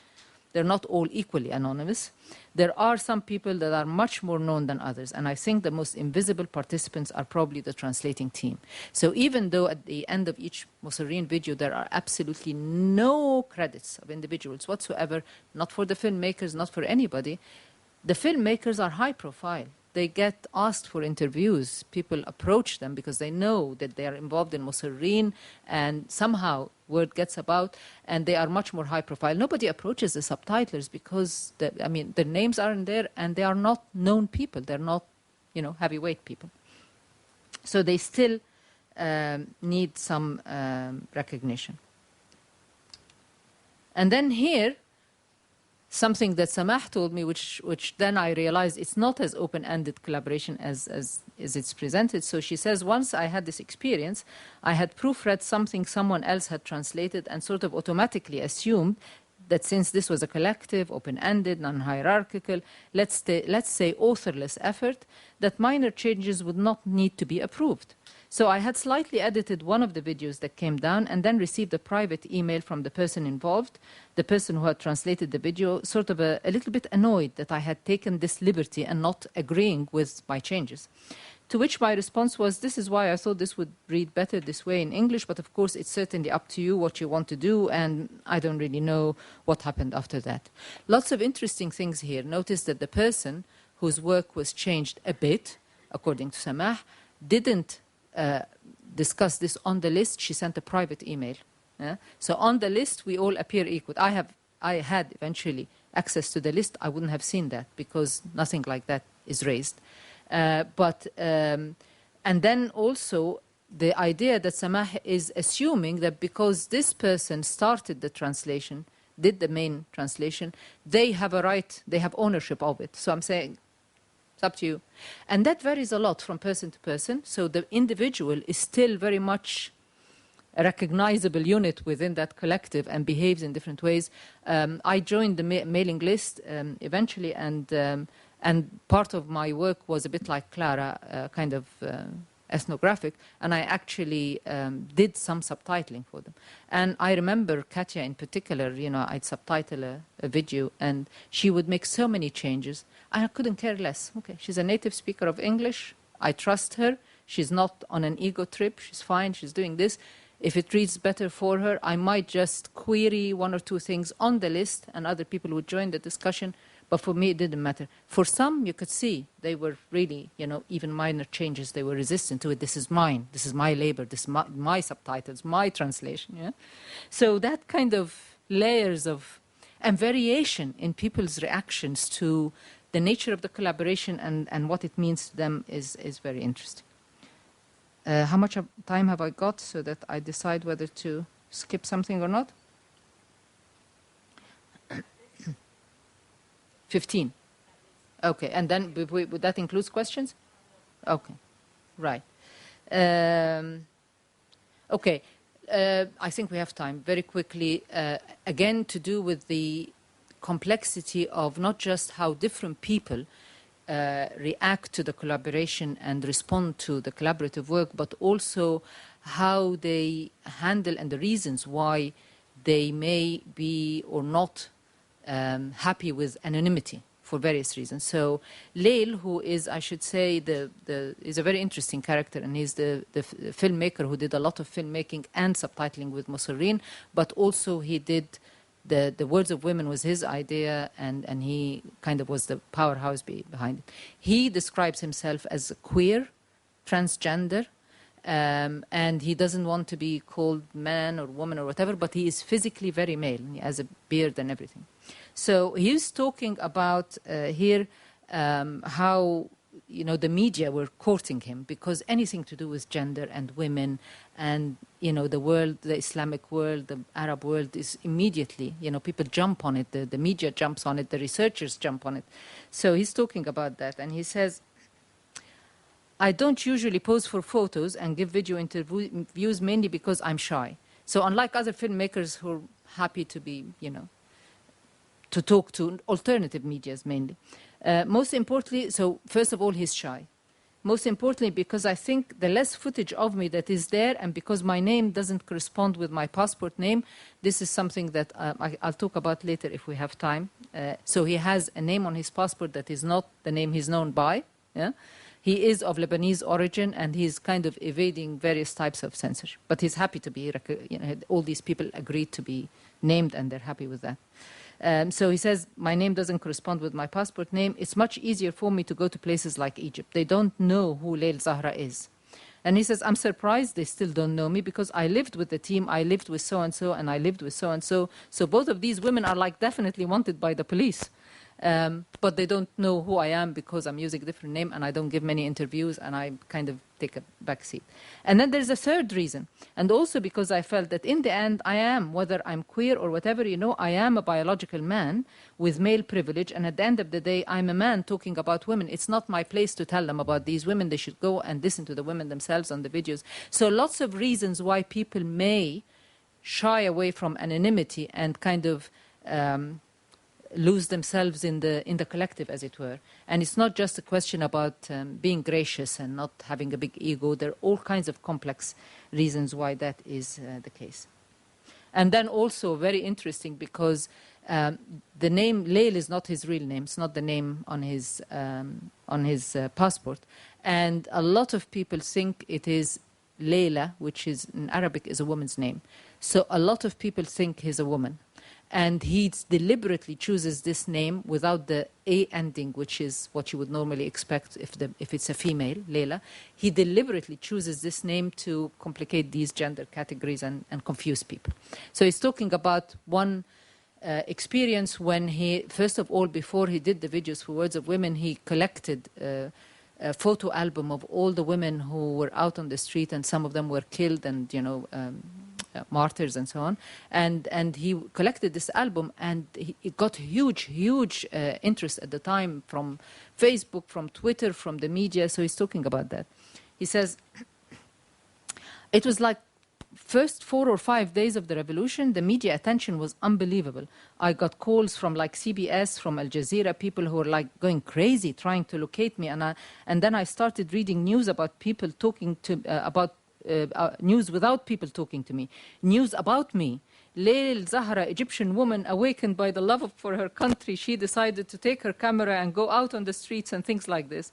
they're not all equally anonymous. There are some people that are much more known than others, and I think the most invisible participants are probably the translating team. So even though at the end of each Mosserine video there are absolutely no credits of individuals whatsoever, not for the filmmakers, not for anybody, the filmmakers are high profile. They get asked for interviews. People approach them because they know that they are involved in Mosserine, and somehow word gets about, and they are much more high profile. Nobody approaches the subtitlers because, their names aren't there, and they are not known people. They're not, heavyweight people. So they still need some recognition. And then here, something that Samah told me, which then I realized it's not as open-ended collaboration as it's presented. So she says, once I had this experience, I had proofread something someone else had translated and sort of automatically assumed that since this was a collective, open-ended, non-hierarchical, let's say authorless effort, that minor changes would not need to be approved. So I had slightly edited one of the videos that came down and then received a private email from the person involved, the person who had translated the video, sort of a little bit annoyed that I had taken this liberty and not agreeing with my changes. To which my response was, this is why I thought this would read better this way in English, but of course it's certainly up to you what you want to do, and I don't really know what happened after that. Lots of interesting things here. Notice that the person whose work was changed a bit, according to Samah, didn't discuss this on the list. She sent a private email. So on the list, we all appear equal. I had eventually access to the list. I wouldn't have seen that because nothing like that is raised. And then also the idea that Samah is assuming that because this person started the translation, did the main translation, they have a right, they have ownership of it. So I'm saying, it's up to you. And that varies a lot from person to person. So the individual is still very much a recognizable unit within that collective and behaves in different ways. I joined the mailing list eventually, and part of my work was a bit like Clara, kind of ethnographic, and I actually did some subtitling for them. And I remember Katya in particular, I'd subtitle a video, and she would make so many changes. I couldn't care less. Okay, she's a native speaker of English. I trust her. She's not on an ego trip. She's fine. She's doing this. If it reads better for her, I might just query one or two things on the list and other people would join the discussion. But for me, it didn't matter. For some, you could see they were really, even minor changes, they were resistant to it. This is mine. This is my labor. This is my subtitles, my translation. Yeah? So that kind of layers of and variation in people's reactions to the nature of the collaboration and what it means to them is very interesting. How much time have I got so that I decide whether to skip something or not? 15. Okay, and then would that includes questions? Okay, right. Okay, I think we have time. Very quickly, again, to do with the complexity of not just how different people react to the collaboration and respond to the collaborative work, but also how they handle and the reasons why they may be or not happy with anonymity for various reasons. So Leil, who is, I should say, is a very interesting character, and he's the filmmaker who did a lot of filmmaking and subtitling with Musserrin, but also he did the Words of Women was his idea, and he kind of was the powerhouse behind it. He describes himself as a queer, transgender, and he doesn't want to be called man or woman or whatever, but he is physically very male. He has a beard and everything. So he's talking about here how the media were courting him because anything to do with gender and women and the world, the Islamic world, the Arab world is immediately people jump on it. The media jumps on it. The researchers jump on it. So he's talking about that, and he says, I don't usually pose for photos and give video interviews mainly because I'm shy. So unlike other filmmakers who are happy to be, to talk to alternative medias mainly. Most importantly, so first of all, he's shy. Most importantly, because I think the less footage of me that is there, and because my name doesn't correspond with my passport name, this is something that I'll talk about later if we have time. So he has a name on his passport that is not the name he's known by. Yeah? He is of Lebanese origin, and he's kind of evading various types of censorship. But he's happy to be, all these people agreed to be named, and they're happy with that. So he says, my name doesn't correspond with my passport name. It's much easier for me to go to places like Egypt. They don't know who Leil Zahra is. And he says, I'm surprised they still don't know me because I lived with the team, I lived with so-and-so, and I lived with so-and-so. So both of these women are definitely wanted by the police. But they don't know who I am because I'm using a different name and I don't give many interviews and I kind of take a back seat. And then there's a third reason. And also because I felt that in the end I am, whether I'm queer or whatever, I am a biological man with male privilege. And at the end of the day, I'm a man talking about women. It's not my place to tell them about these women. They should go and listen to the women themselves on the videos. So lots of reasons why people may shy away from anonymity and kind of lose themselves in the collective, as it were. And it's not just a question about being gracious and not having a big ego. There are all kinds of complex reasons why that is the case. And then also very interesting because the name Leil is not his real name. It's not the name on his passport. And a lot of people think it is Leila, which is in Arabic is a woman's name. So a lot of people think he's a woman. And he deliberately chooses this name without the A ending, which is what you would normally expect if it's a female, Leila. He deliberately chooses this name to complicate these gender categories and confuse people. So he's talking about one experience when he, first of all, before he did the videos for Words of Women, he collected a photo album of all the women who were out on the street, and some of them were killed and, martyrs and so on, and he collected this album, and it got huge interest at the time from Facebook, from Twitter, from the media. So he's talking about that. He says, it was like first 4 or 5 days of the revolution, the media attention was unbelievable. I got calls from CBS, from Al Jazeera, people who were going crazy trying to locate me, and then I started reading news about people talking to about news without people talking to me, news about me. Leil Zahra, Egyptian woman awakened by the love for her country, she decided to take her camera and go out on the streets and things like this.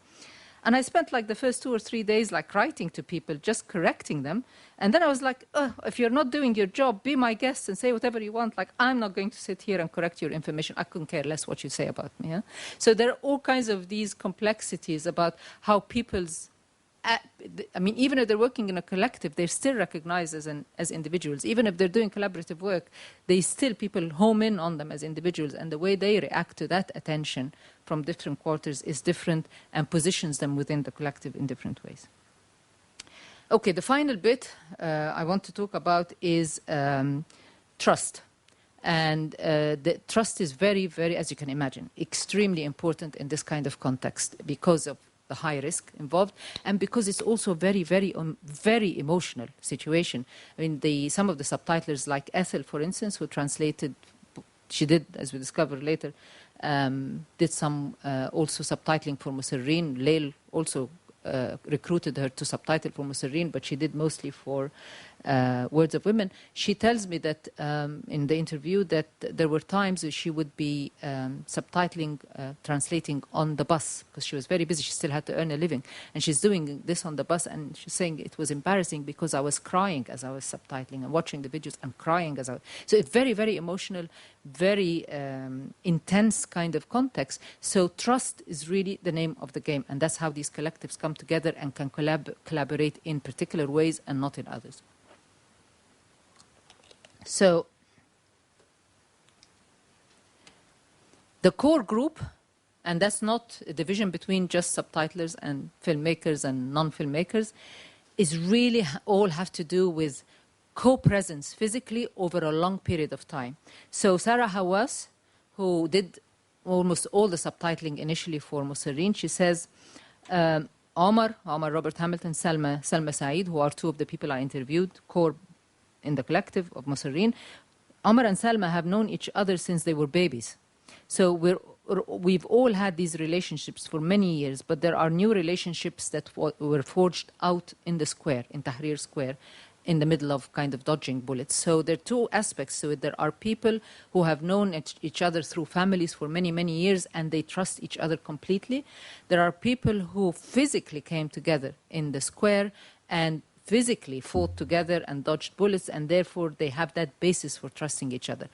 And I spent like the first 2 or 3 days like writing to people, just correcting them. And then I was like, if you're not doing your job, be my guest and say whatever you want. Like, I'm not going to sit here and correct your information. I couldn't care less what you say about me. Yeah? So there are all kinds of these complexities about how people's, I mean, even if they're working in a collective, they're still recognized as individuals. Even if they're doing collaborative work, people home in on them as individuals, and the way they react to that attention from different quarters is different and positions them within the collective in different ways. Okay, the final bit I want to talk about is trust. And the trust is very, very, as you can imagine, extremely important in this kind of context because of the high risk involved, and because it's also very, very, very emotional situation. I mean, some of the subtitlers, like Ethel, for instance, who translated, she did, as we discovered later, did some also subtitling for Musserine. Leil also recruited her to subtitle for Musserine, but she did mostly for Words of Women. She tells me that in the interview that there were times that she would be subtitling, translating on the bus, because she was very busy. She still had to earn a living. And she's doing this on the bus, and she's saying it was embarrassing because I was crying as I was subtitling and watching the videos and crying as I was. So it's very, very emotional, very intense kind of context. So trust is really the name of the game, and that's how these collectives come together and can collaborate in particular ways and not in others. So the core group, and that's not a division between just subtitlers and filmmakers and non-filmmakers, is really all have to do with co-presence physically over a long period of time. So Sarah Hawass, who did almost all the subtitling initially for Musserine, she says, Omar, Robert Hamilton, Salma Saeed, who are two of the people I interviewed, core in the collective of Musserine, Omar and Salma have known each other since they were babies. So we've all had these relationships for many years, but there are new relationships that were forged out in the square, in Tahrir Square, in the middle of kind of dodging bullets. So there are two aspects to it. There are people who have known each other through families for many, many years, and they trust each other completely. There are people who physically came together in the square and physically fought together and dodged bullets, and therefore they have that basis for trusting each other.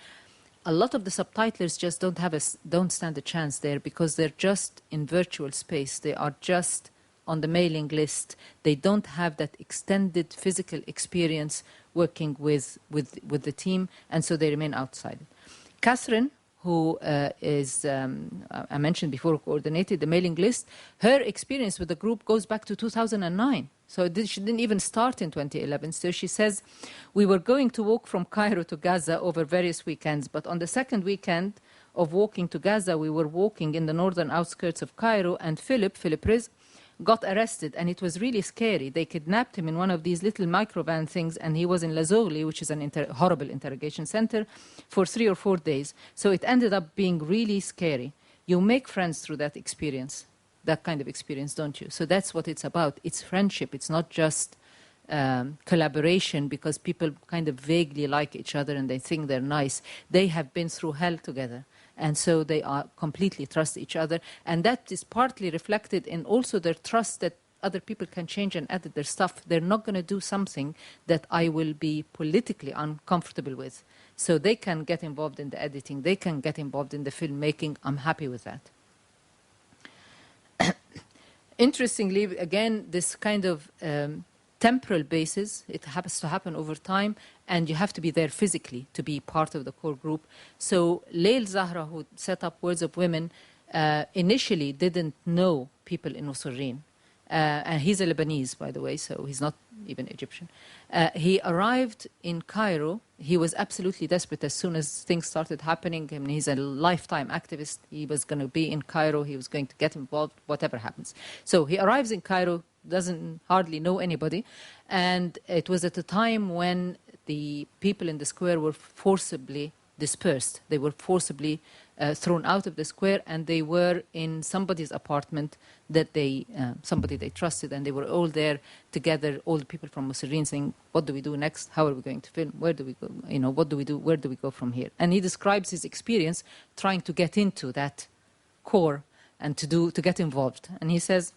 A lot of the subtitlers just don't stand a chance there because they're just in virtual space. They are just on the mailing list. They don't have that extended physical experience working with the team, and so they remain outside. Catherine, who is, I mentioned before, coordinated the mailing list, her experience with the group goes back to 2009. So she didn't even start in 2011. So she says, we were going to walk from Cairo to Gaza over various weekends, but on the second weekend of walking to Gaza, we were walking in the northern outskirts of Cairo, and Philip Riz, got arrested, and it was really scary. They kidnapped him in one of these little microvan things, and he was in Lazogli, which is an horrible interrogation center, for 3 or 4 days. So it ended up being really scary. You make friends through that experience, that kind of experience, don't you? So that's what it's about. It's friendship. It's not just collaboration because people kind of vaguely like each other and they think they're nice. They have been through hell together. And so they are completely trust each other. And that is partly reflected in also their trust that other people can change and edit their stuff. They're not going to do something that I will be politically uncomfortable with. So they can get involved in the editing. They can get involved in the filmmaking. I'm happy with that. Interestingly, again, this kind of temporal basis, it happens to happen over time, and you have to be there physically to be part of the core group. So Leil Zahra, who set up Words of Women, initially didn't know people in Musserine. And he's a Lebanese, by the way, so he's not even Egyptian. He arrived in Cairo. He was absolutely desperate as soon as things started happening. I mean, he's a lifetime activist. He was going to be in Cairo. He was going to get involved, whatever happens. So he arrives in Cairo, doesn't hardly know anybody. And it was at a time when the people in the square were forcibly dispersed. They were forcibly thrown out of the square, and they were in somebody's apartment that somebody they trusted, and they were all there together, all the people from Musserine, saying, what do we do next? How are we going to film? Where do we go? You know, what do we do? Where do we go from here? And he describes his experience trying to get into that core and to get involved. And he says,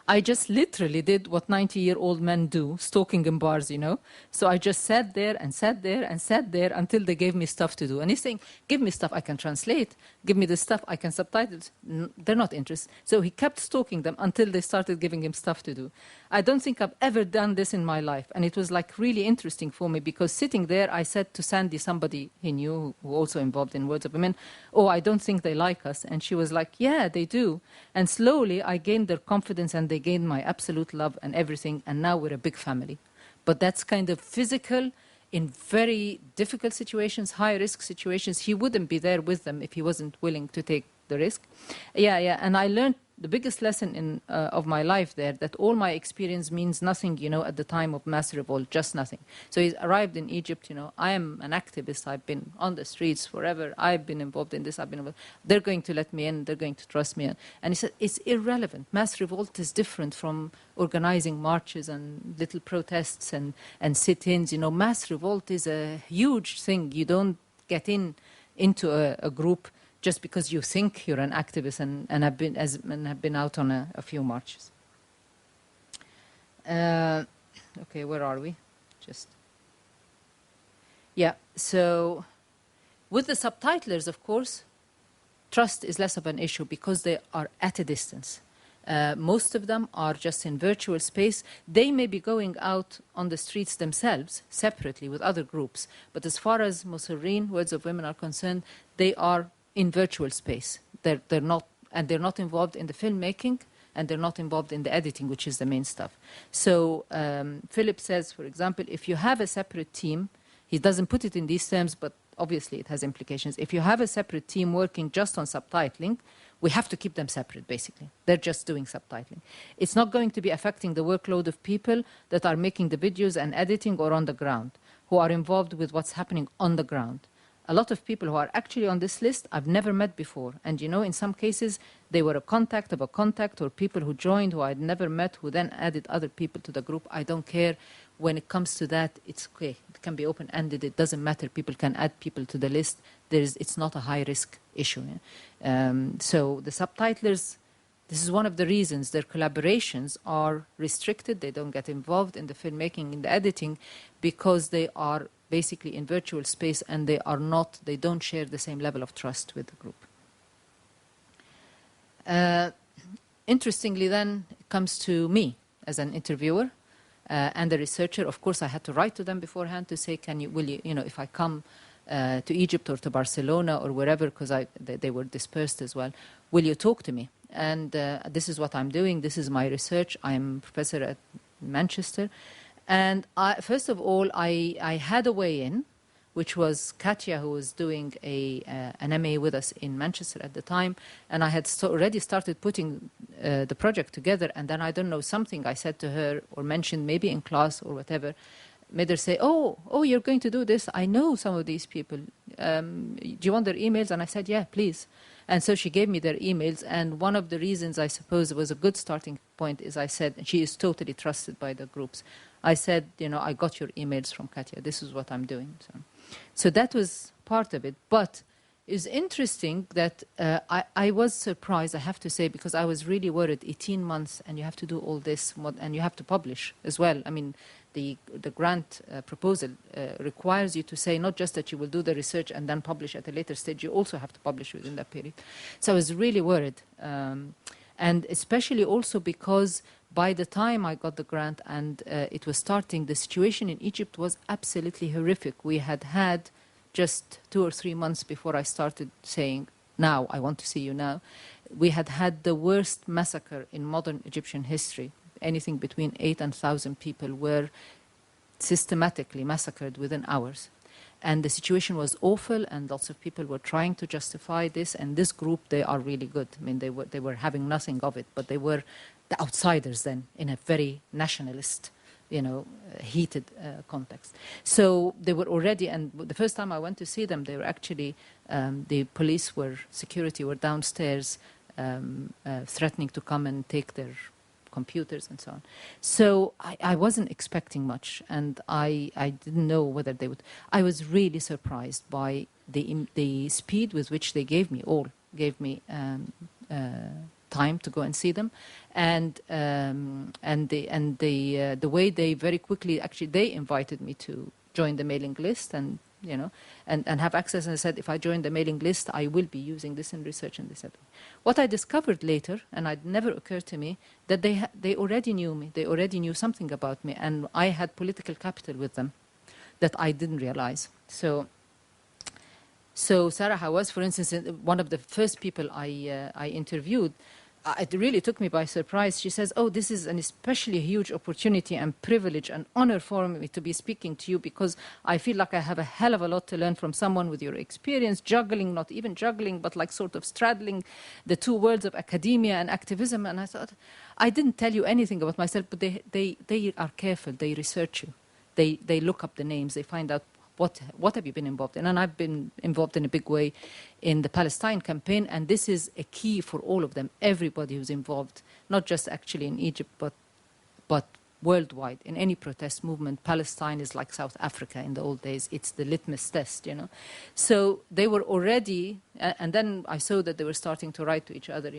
I just literally did what 90-year-old men do, stalking in bars, you know. So I just sat there and sat there and sat there until they gave me stuff to do. And he's saying, give me stuff I can translate. Give me the stuff I can subtitle. They're not interested. So he kept stalking them until they started giving him stuff to do. I don't think I've ever done this in my life. And it was like really interesting for me because sitting there, I said to Sandy, somebody he knew who also involved in Words of Women, oh, I don't think they like us. And she was like, yeah, they do. And slowly I gained their confidence and they gained my absolute love and everything. And now we're a big family. But that's kind of physical in very difficult situations, high-risk situations. He wouldn't be there with them if he wasn't willing to take the risk. Yeah. And I learned the biggest lesson of my life there, that all my experience means nothing, you know, at the time of mass revolt, just nothing. So he arrived in Egypt, you know, I am an activist, I've been on the streets forever, I've been involved in this, they're going to let me in, they're going to trust me. And he said, it's irrelevant. Mass revolt is different from organizing marches and little protests and sit-ins. You know, mass revolt is a huge thing. You don't get into a group just because you think you're an activist and have been out on a few marches. Okay, where are we? So with the subtitlers, of course, trust is less of an issue because they are at a distance. Most of them are just in virtual space. They may be going out on the streets themselves, separately with other groups. But as far as Musireen, Words of Women are concerned, they are in virtual space. They're not involved in the filmmaking, and they're not involved in the editing, which is the main stuff. So Philip says, for example, if you have a separate team, he doesn't put it in these terms, but obviously it has implications. If you have a separate team working just on subtitling, we have to keep them separate, basically. They're just doing subtitling. It's not going to be affecting the workload of people that are making the videos and editing or on the ground, who are involved with what's happening on the ground. A lot of people who are actually on this list I've never met before. And, you know, in some cases, they were a contact of a contact or people who joined who I'd never met, who then added other people to the group. I don't care. When it comes to that, it's okay. It can be open-ended. It doesn't matter. People can add people to the list. It's not a high-risk issue. So the subtitlers, this is one of the reasons their collaborations are restricted. They don't get involved in the filmmaking, in the editing, because they are basically in virtual space and they don't share the same level of trust with the group. Interestingly then, it comes to me as an interviewer and a researcher. Of course, I had to write to them beforehand to say, will you, if I come to Egypt or to Barcelona or wherever, because they were dispersed as well, will you talk to me? And this is what I'm doing. This is my research. I'm a professor at Manchester. And first of all, I had a way-in, which was Katya, who was doing an MA with us in Manchester at the time. And I had already started putting the project together. And then, I don't know, something I said to her or mentioned maybe in class or whatever, made her say, oh, you're going to do this? I know some of these people. Do you want their emails? And I said, yeah, please. And so she gave me their emails. And one of the reasons I suppose it was a good starting point is I said, and she is totally trusted by the groups. I said, I got your emails from Katya. This is what I'm doing. So that was part of it. But it's interesting that I was surprised, I have to say, because I was really worried. 18 months, and you have to do all this, and you have to publish as well. I mean, the grant proposal requires you to say not just that you will do the research and then publish at a later stage, you also have to publish within that period. So I was really worried. And especially also because by the time I got the grant and it was starting, the situation in Egypt was absolutely horrific. We had just 2 or 3 months before I started saying, now, I want to see you now, we had the worst massacre in modern Egyptian history. Anything between 8,000 and 1,000 people were systematically massacred within hours. And the situation was awful, and lots of people were trying to justify this. And this group, they are really good. I mean, they were having nothing of it, but they were the outsiders then in a very nationalist, heated context. So they were already, and the first time I went to see them, they were actually, the security were downstairs threatening to come and take their computers and so on. So I wasn't expecting much, and I didn't know whether they would. I was really surprised by the speed with which they gave me time to go and see them, and the way they very quickly actually they invited me to join the mailing list and have access. And I said, if I join the mailing list, I will be using this in research. And they said, what I discovered later, and it never occurred to me, that they already knew me. They already knew something about me, and I had political capital with them that I didn't realize. So Sarah Hawass, for instance, one of the first people I interviewed, it really took me by surprise. She says, oh, this is an especially huge opportunity and privilege and honor for me to be speaking to you, because I feel like I have a hell of a lot to learn from someone with your experience, juggling, not even juggling, but like sort of straddling the two worlds of academia and activism. And I thought, I didn't tell you anything about myself, but they are careful. They research you. They look up the names. They find out what have you been involved in. And I've been involved in a big way in the Palestine campaign, and this is a key for all of them, everybody who's involved, not just actually in Egypt, but worldwide. In any protest movement, Palestine is like South Africa in the old days. It's the litmus test, So they were already, and then I saw that they were starting to write to each other,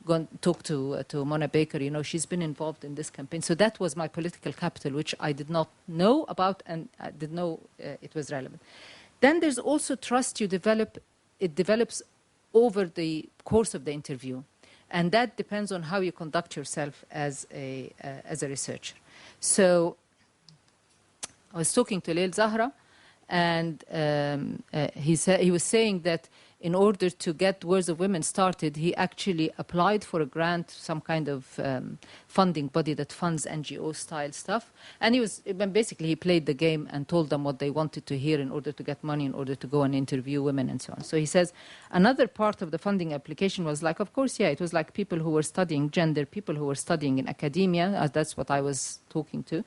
go and talk to Mona Baker, she's been involved in this campaign. So that was my political capital, which I did not know about, and I didn't know it was relevant. Then there's also trust you develop. It develops over the course of the interview. And that depends on how you conduct yourself as a researcher. So I was talking to Leil Zahra, and he was saying that in order to get Words of Women started, he actually applied for a grant, some kind of funding body that funds NGO-style stuff. And he played the game and told them what they wanted to hear in order to get money, in order to go and interview women and so on. So he says another part of the funding application was like, of course, it was like people who were studying gender, people who were studying in academia, that's what I was talking to.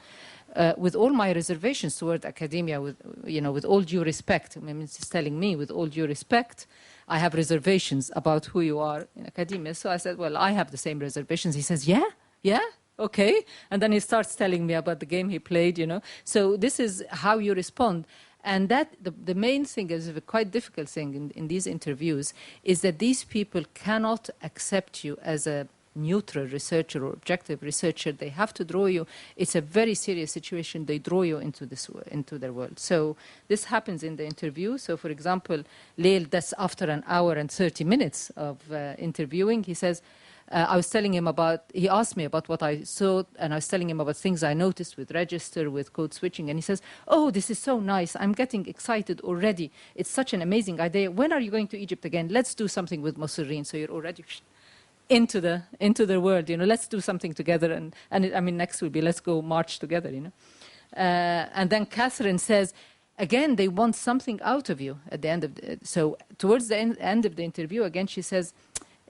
With all my reservations toward academia, with all due respect, it's telling me, with all due respect, I have reservations about who you are in academia. So I said, well, I have the same reservations. He says, yeah, okay. And then he starts telling me about the game he played, So this is how you respond. And that the main thing is a quite difficult thing in these interviews is that these people cannot accept you as a neutral researcher or objective researcher. They have to draw you. It's a very serious situation. They draw you into their world. So this happens in the interview. So for example, Leil, that's after an hour and 30 minutes of interviewing, he says, I was telling him he asked me about what I saw, and I was telling him about things I noticed with register, with code switching, and he says, oh, this is so nice. I'm getting excited already. It's such an amazing idea. When are you going to Egypt again? Let's do something with Mosireen. So you're already into the world, let's do something together. And next will be, let's go march together, And then Catherine says, again, they want something out of you at the end of so towards the end of the interview, again, she says,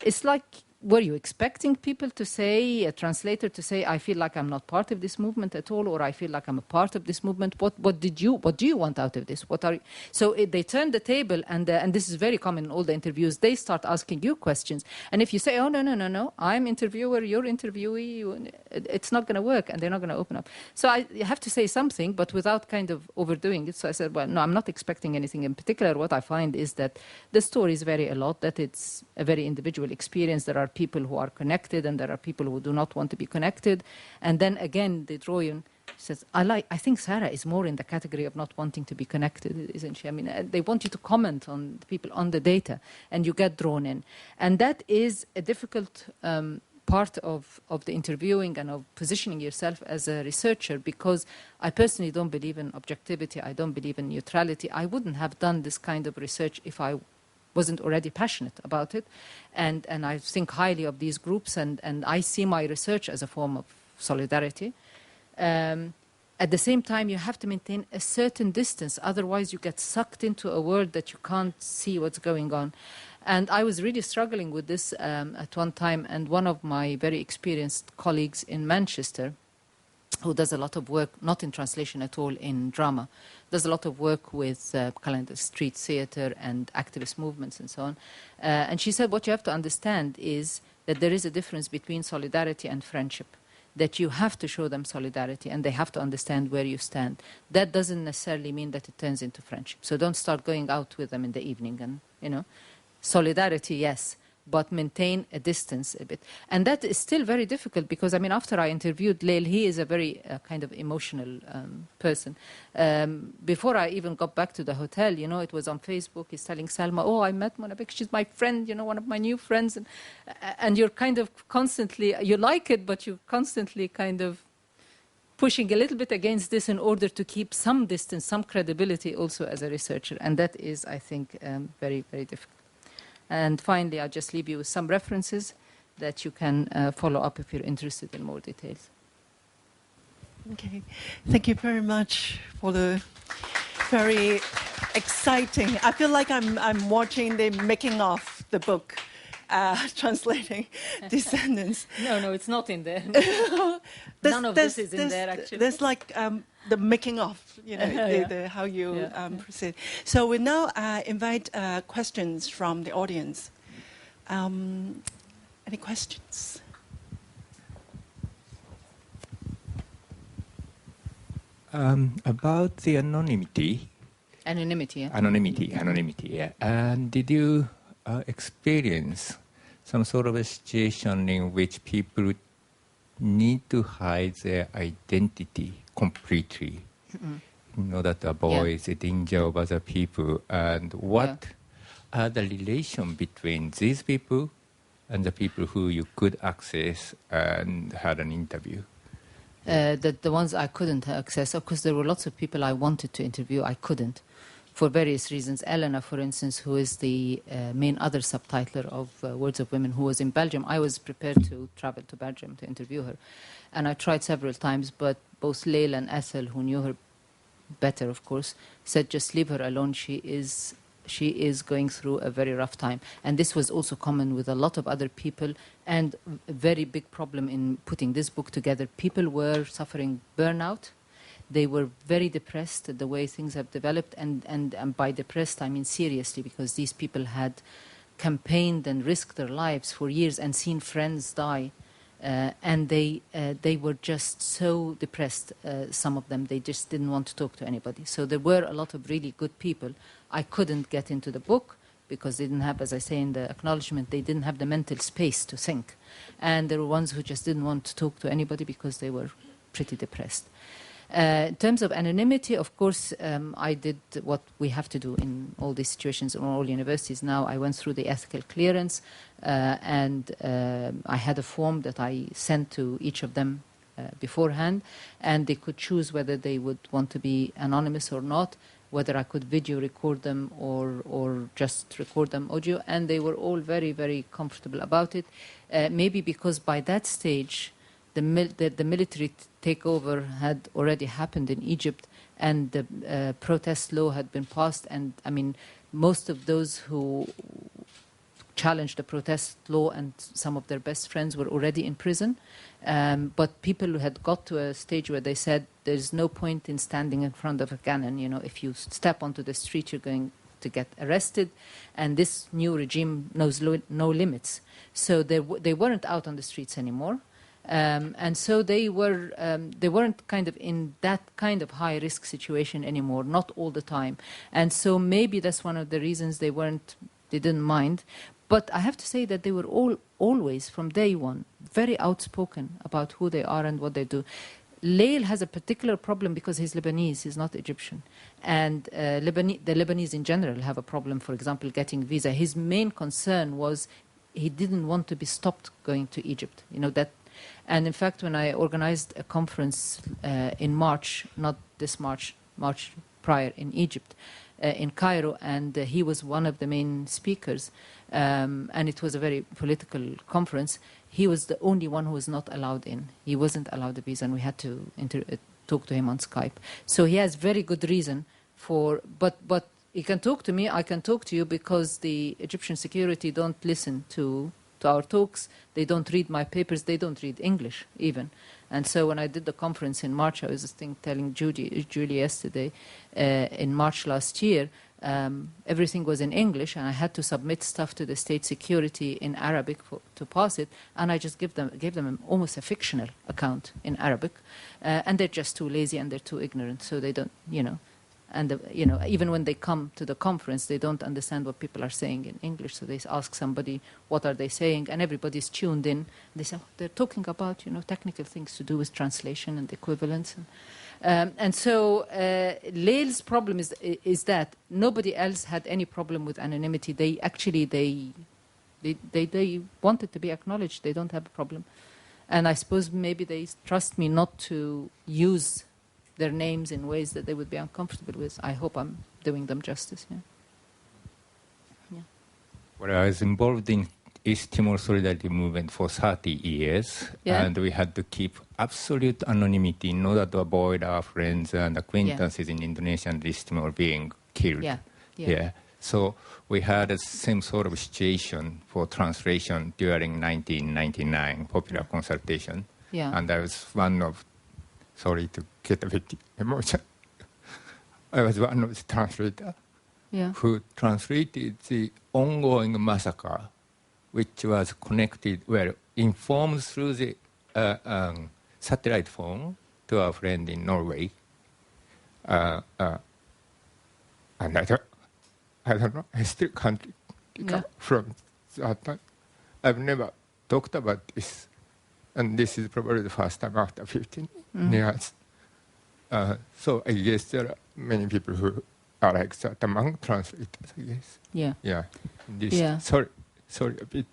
it's like, were you expecting people to say, a translator to say, I feel like I'm not part of this movement at all, or I feel like I'm a part of this movement? What do you want out of this? So they turn the table, and this is very common in all the interviews. They start asking you questions, and if you say, oh no, I'm interviewer, you're interviewee, it's not going to work, and they're not going to open up. So you have to say something, but without kind of overdoing it. So I said, well, no, I'm not expecting anything in particular. What I find is that the stories vary a lot, that it's a very individual experience. There are people who are connected, and there are people who do not want to be connected. And then again, they draw you. Says, I think Sarah is more in the category of not wanting to be connected, isn't she? They want you to comment on the people, on the data, and you get drawn in. And that is a difficult part of the interviewing and of positioning yourself as a researcher, because I personally don't believe in objectivity. I don't believe in neutrality. I wouldn't have done this kind of research if I wasn't already passionate about it. And I think highly of these groups, and I see my research as a form of solidarity. At the same time, you have to maintain a certain distance, otherwise you get sucked into a world that you can't see what's going on. And I was really struggling with this at one time, and one of my very experienced colleagues in Manchester, who does a lot of work, not in translation at all, in drama, does a lot of work with kind of street theater and activist movements and so on. And she said, what you have to understand is that there is a difference between solidarity and friendship, that you have to show them solidarity and they have to understand where you stand. That doesn't necessarily mean that it turns into friendship. So don't start going out with them in the evening and, solidarity, yes, but maintain a distance a bit. And that is still very difficult because, I mean, after I interviewed Leil, he is a very kind of emotional person. Before I even got back to the hotel, you know, it was on Facebook, he's telling Salma, oh, I met Monabeka, she's my friend, you know, one of my new friends. And you're kind of constantly, you like it, but you're constantly kind of pushing a little bit against this in order to keep some distance, some credibility also as a researcher. And that is, I think, very, very difficult. And finally, I'll just leave you with some references that you can follow up if you're interested in more details. Okay, thank you very much for the very exciting. I feel like I'm watching the making of the book, translating Descendants. No, it's not in there. None of this is in there, actually. There's like the making of, you know, how you proceed. So we now invite questions from the audience. Any questions? About the anonymity. Anonymity, yeah. Anonymity, yeah. And did you experience some sort of a situation in which people need to hide their identity completely in order to avoid the danger of other people? And what are the relation between these people and the people who you could access and had an interview? The ones I couldn't access, of course, there were lots of people I wanted to interview, I couldn't, for various reasons. Elena, for instance, who is the main other subtitler of Words of Women, who was in Belgium. I was prepared to travel to Belgium to interview her. And I tried several times, but both Leil and Ethel, who knew her better, of course, said just leave her alone. She is going through a very rough time. And this was also common with a lot of other people, and a very big problem in putting this book together. People were suffering burnout. They were very depressed at the way things have developed, and by depressed I mean seriously, because these people had campaigned and risked their lives for years and seen friends die, and they were just so depressed, some of them, they just didn't want to talk to anybody. So there were a lot of really good people. I couldn't get into the book because they didn't have, as I say in the acknowledgement, they didn't have the mental space to think. And there were ones who just didn't want to talk to anybody because they were pretty depressed. In terms of anonymity, of course, I did what we have to do in all these situations in all universities now. I went through the ethical clearance, and I had a form that I sent to each of them beforehand, and they could choose whether they would want to be anonymous or not, whether I could video record them or just record them audio, and they were all very, very comfortable about it. Maybe because by that stage, the military takeover had already happened in Egypt, and the protest law had been passed. And I mean, most of those who challenged the protest law and some of their best friends were already in prison. But people had got to a stage where they said, there's no point in standing in front of a cannon. You know, if you step onto the street, you're going to get arrested. And this new regime knows no limits. So they weren't out on the streets anymore. And so they weren't kind of in that kind of high risk situation anymore, not all the time. And so maybe that's one of the reasons they didn't mind. But I have to say that they were always, from day one, very outspoken about who they are and what they do. Leil has a particular problem because he's Lebanese, he's not Egyptian. And the Lebanese in general have a problem, for example, getting visa. His main concern was he didn't want to be stopped going to Egypt. You know, that. And in fact, when I organized a conference in March, not this March prior in Egypt, in Cairo, and he was one of the main speakers, and it was a very political conference. He was the only one who was not allowed in. He wasn't allowed a visa, and we had to talk to him on Skype. So he has very good reason for, but he can talk to me, I can talk to you, because the Egyptian security don't listen to our talks, they don't read my papers, they don't read English even. And so when I did the conference in March, I was telling Julie yesterday, in March last year, everything was in English, and I had to submit stuff to the state security in Arabic to pass it, and I just gave them almost a fictional account in Arabic, and they're just too lazy and they're too ignorant, so they don't, you know. And you know, even when they come to the conference, they don't understand what people are saying in English. So they ask somebody, what are they saying? And everybody's tuned in. They say, oh, they're talking about, you know, technical things to do with translation and equivalence. And so Leil's problem is that nobody else had any problem with anonymity. They actually, they wanted to be acknowledged. They don't have a problem. And I suppose maybe they trust me not to use their names in ways that they would be uncomfortable with. I hope I'm doing them justice. Yeah. Yeah. Well, I was involved in East Timor Solidarity Movement for 30 years, and we had to keep absolute anonymity in order to avoid our friends and acquaintances in Indonesia and East Timor being killed. So we had the same sort of situation for translation during 1999 popular consultation, and I was one of, sorry to get a bit emotional, I was one of the translators who translated the ongoing massacre, which was connected, well, informed through the satellite phone to our friend in Norway. And I don't know, I still can't recover from that time. I've never talked about this, and this is probably the first time after 15 years. So I guess there are many people who are like that among translators, I guess. Sorry, a bit.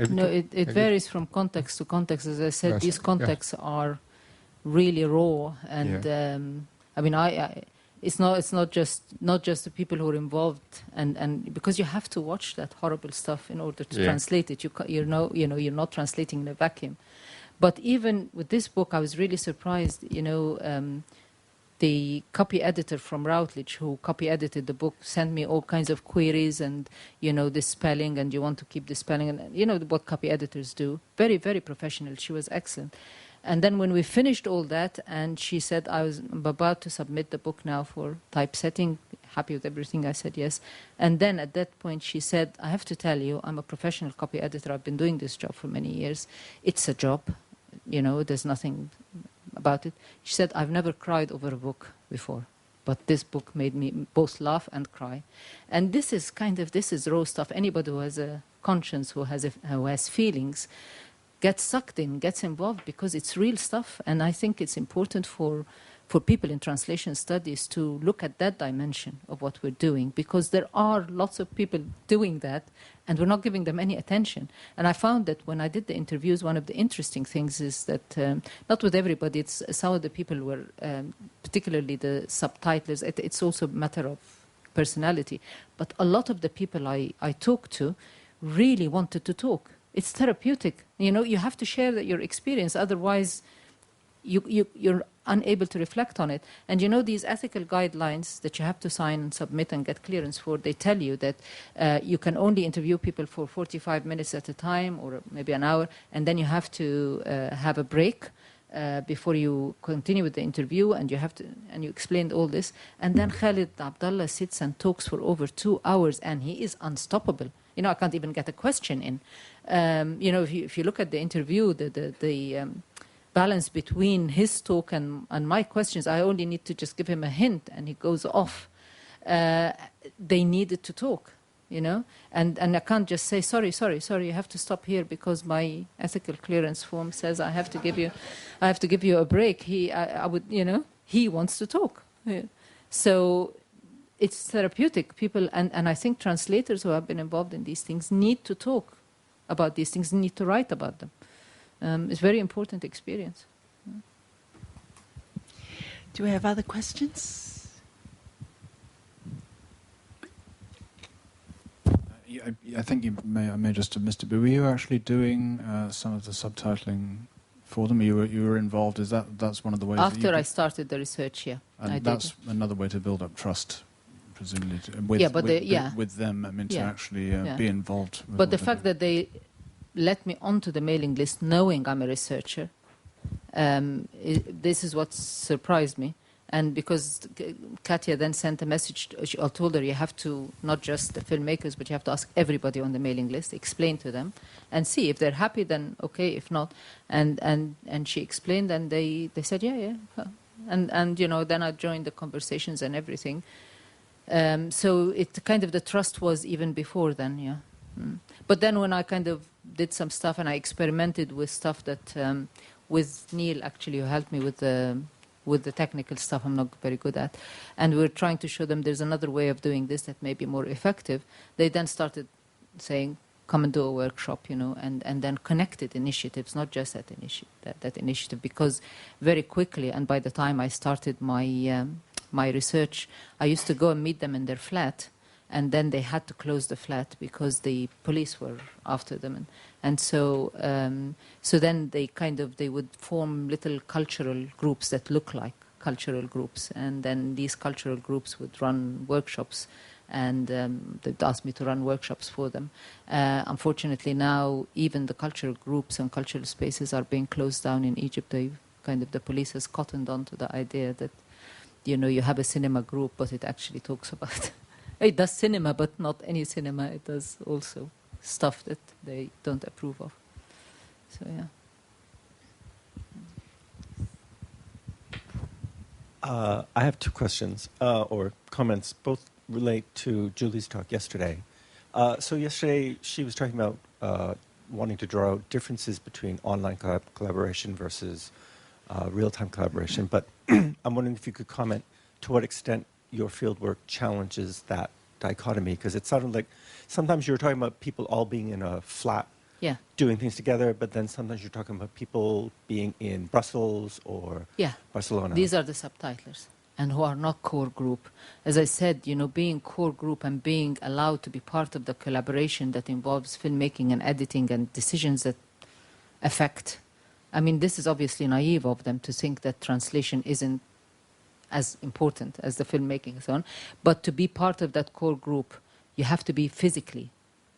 No, it varies from context to context. As I said, these contexts are really raw, and I mean, it's not just the people who are involved, and because you have to watch that horrible stuff in order to translate it. You're not translating in a vacuum. But even with this book, I was really surprised. You know, the copy editor from Routledge, who copy edited the book, sent me all kinds of queries and, you know, this spelling, and you want to keep the spelling, and you know what copy editors do. Very, very professional. She was excellent. And then when we finished all that, and she said, I'm about to submit the book now for typesetting, happy with everything, I said yes. And then at that point she said, I have to tell you, I'm a professional copy editor. I've been doing this job for many years. It's a job, you know, there's nothing about it. She said, I've never cried over a book before, but this book made me both laugh and cry. And this is raw stuff. Anybody who has a conscience, who has feelings, gets sucked in, gets involved, because it's real stuff. And I think it's important for people in translation studies to look at that dimension of what we're doing, because there are lots of people doing that, and we're not giving them any attention. And I found that when I did the interviews, one of the interesting things is that, not with everybody, it's some of the people were, particularly the subtitlers, it's also a matter of personality, but a lot of the people I talked to really wanted to talk. It's therapeutic. You know, you have to share your experience, otherwise you're unable to reflect on it. And you know, these ethical guidelines that you have to sign and submit and get clearance for, they tell you that you can only interview people for 45 minutes at a time, or maybe an hour, and then you have to have a break before you continue with the interview, and you explained all this. And then Khalid Abdallah sits and talks for over 2 hours, and he is unstoppable. You know, I can't even get a question in. You know, if you look at the interview, the balance between his talk and my questions, I only need to just give him a hint and he goes off. They needed to talk, you know, and I can't just say, sorry, you have to stop here because my ethical clearance form says I have to give you a break. I would, you know, he wants to talk. Yeah. So it's therapeutic. People, and I think translators who have been involved in these things need to talk about these things, need to write about them. It's a very important experience. Do we have other questions? I think I may just have missed it, but were you actually doing some of the subtitling for them? You were involved. That's one of the ways? After I started the research, and that's another way to build up trust, presumably, with them. I mean, to actually be involved. But the fact that they let me onto the mailing list knowing I'm a researcher, this is what surprised me. And because Katya then sent a message, I told her you have to, not just the filmmakers, but you have to ask everybody on the mailing list, explain to them, and see if they're happy, then okay, if not. And she explained, and they said, yeah, And you know, then I joined the conversations and everything. So it kind of, the trust was even before then, yeah. But then when I kind of did some stuff and I experimented with stuff that, with Neil actually, who helped me with the technical stuff I'm not very good at, and we're trying to show them there's another way of doing this that may be more effective, they then started saying, come and do a workshop, you know, and then connected initiatives, not just that initiative, because very quickly, and by the time I started my my research, I used to go and meet them in their flat, and then they had to close the flat because the police were after them, and so so then they would form little cultural groups that look like cultural groups, and then these cultural groups would run workshops, and they'd asked me to run workshops for them. Unfortunately now, even the cultural groups and cultural spaces are being closed down in Egypt. The police has cottoned on to the idea that, you know, you have a cinema group, but it actually talks about, it does cinema, but not any cinema. It does also stuff that they don't approve of. So, yeah. I have two questions, or comments, both relate to Julie's talk yesterday. So yesterday she was talking about wanting to draw out differences between online collaboration versus real-time collaboration, but I'm wondering if you could comment to what extent your fieldwork challenges that dichotomy, because it sounded like sometimes you were talking about people all being in a flat, Yeah. doing things together, but then sometimes you're talking about people being in Brussels or Yeah. Barcelona. These are the subtitlers, and who are not core group. As I said, you know, being core group and being allowed to be part of the collaboration that involves filmmaking and editing and decisions that affect. I mean, this is obviously naive of them to think that translation isn't as important as the filmmaking and so on. But to be part of that core group, you have to be physically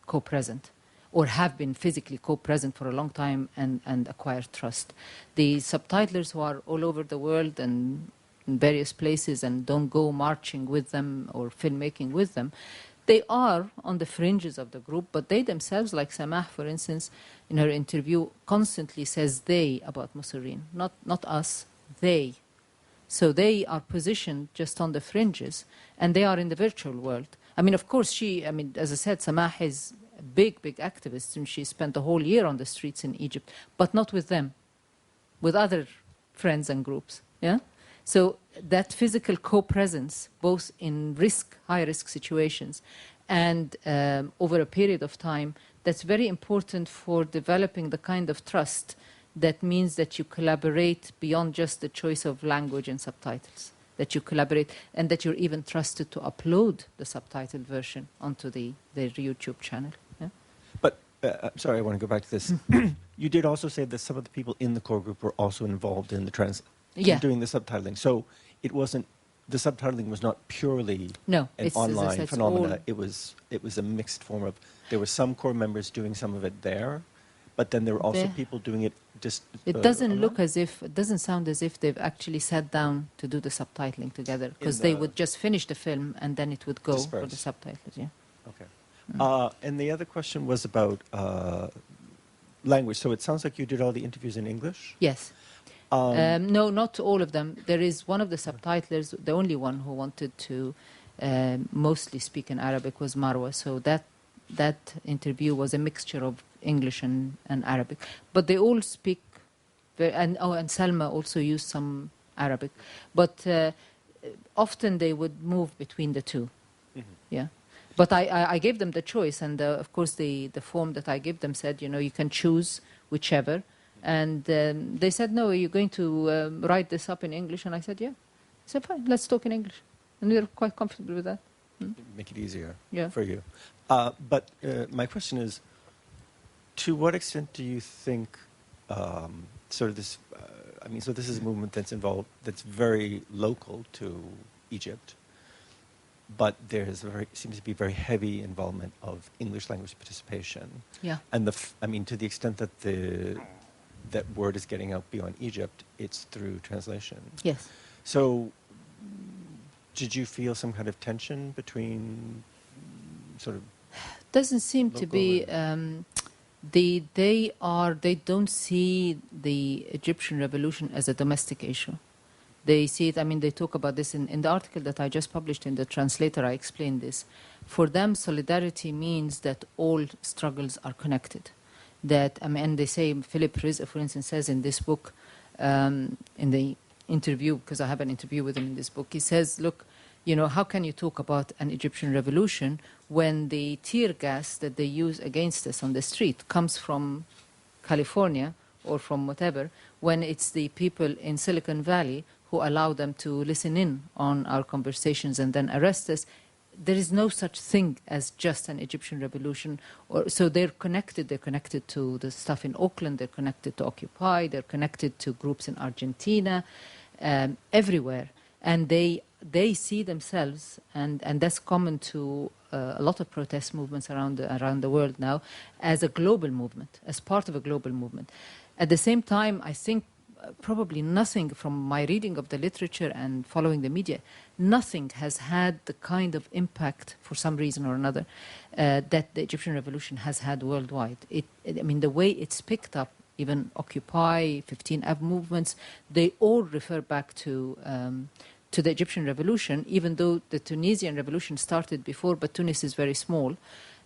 co-present, or have been physically co-present for a long time and acquire trust. The subtitlers who are all over the world and in various places and don't go marching with them or filmmaking with them, they are on the fringes of the group, but they themselves, like Samah, for instance, in her interview, constantly says they about Musserine, not us, they. So they are positioned just on the fringes, and they are in the virtual world. I mean, of course, as I said, Samah is a big activist, and she spent a whole year on the streets in Egypt, but not with them, with other friends and groups, yeah? So that physical co-presence, both in high-risk situations, and over a period of time, that's very important for developing the kind of trust that means that you collaborate beyond just the choice of language and subtitles, that you collaborate and that you're even trusted to upload the subtitled version onto their YouTube channel. Yeah? But, I'm sorry, I want to go back to this. You did also say that some of the people in the core group were also involved in the doing the subtitling. So it wasn't, the subtitling was not purely an online phenomena. It was a mixed form of, there were some core members doing some of it there, but then there were also people doing it just It doesn't online? look as if, it doesn't sound as if they've actually sat down to do the subtitling together, because they would just finish the film and then it would go for the subtitles, yeah. Okay. And the other question was about language. So it sounds like you did all the interviews in English? Yes. No, not all of them. There is one of the subtitlers, the only one who wanted to mostly speak in Arabic was Marwa. So that interview was a mixture of English and Arabic. But they all speak, and Salma also used some Arabic. But often they would move between the two. Mm-hmm. Yeah. But I gave them the choice, and of course the form that I gave them said, you know, you can choose whichever. And they said, no, are you going to write this up in English? And I said, yeah. I said, fine, let's talk in English. And we were quite comfortable with that. Make it easier for you. But my question is, to what extent do you think sort of this, so this is a movement that's very local to Egypt, but there seems to be very heavy involvement of English language participation. Yeah. And to the extent that that word is getting out beyond Egypt, it's through translation. Yes. So did you feel some kind of tension between sort of... Doesn't seem to be. They don't see the Egyptian revolution as a domestic issue. They see it, I mean, they talk about this in the article that I just published in the Translator, I explained this. For them, solidarity means that all struggles are connected. That, I mean, and they say, Philip Rizza, for instance, says in this book, in the interview, because I have an interview with him in this book, he says, look, you know, how can you talk about an Egyptian revolution when the tear gas that they use against us on the street comes from California or from whatever, when it's the people in Silicon Valley who allow them to listen in on our conversations and then arrest us? There is no such thing as just an Egyptian revolution. So they're connected. They're connected to the stuff in Auckland. They're connected to Occupy. They're connected to groups in Argentina, everywhere. And they see themselves, and that's common to a lot of protest movements around the world now, as a global movement, as part of a global movement. At the same time, I think probably nothing from my reading of the literature and following the media, nothing has had the kind of impact, for some reason or another, that the Egyptian revolution has had worldwide. I mean, the way it's picked up, even Occupy, 15 Ab movements, they all refer back to the Egyptian revolution, even though the Tunisian revolution started before, but Tunis is very small.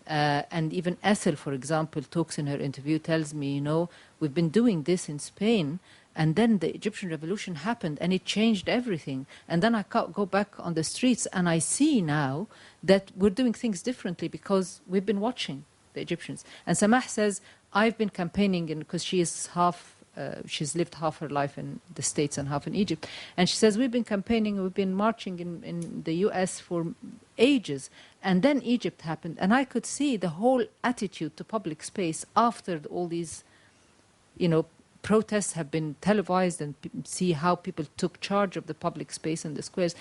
And even Ethel, for example, talks in her interview, tells me, you know, we've been doing this in Spain, and then the Egyptian revolution happened, and it changed everything. And then I go back on the streets, and I see now that we're doing things differently because we've been watching the Egyptians. And Samah says, I've been campaigning, because she is she's lived half her life in the States and half in Egypt. And she says, we've been campaigning, we've been marching in the US for ages. And then Egypt happened. And I could see the whole attitude to public space after all these, you know, protests have been televised, and see how people took charge of the public space and the squares.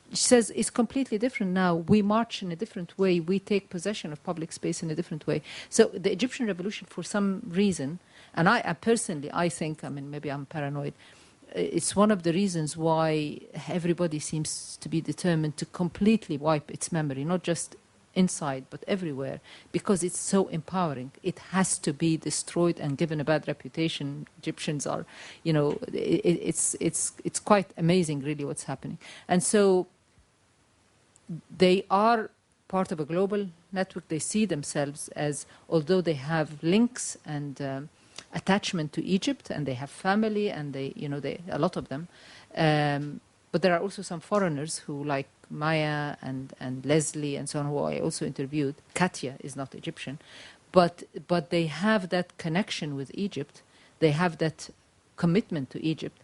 She says it's completely different now. We march in a different way. We take possession of public space in a different way. So the Egyptian revolution, for some reason, and I personally, I think, I mean, maybe I'm paranoid, it's one of the reasons why everybody seems to be determined to completely wipe its memory, not just inside, but everywhere, because it's so empowering. It has to be destroyed and given a bad reputation. Egyptians are, you know, it's quite amazing, really, what's happening. And so they are part of a global network. They see themselves as, although they have links and attachment to Egypt, and they have family, and they, you know, a lot of them. But there are also some foreigners who, like Maya and Leslie and so on, who I also interviewed. Katia is not Egyptian, but they have that connection with Egypt. They have that commitment to Egypt,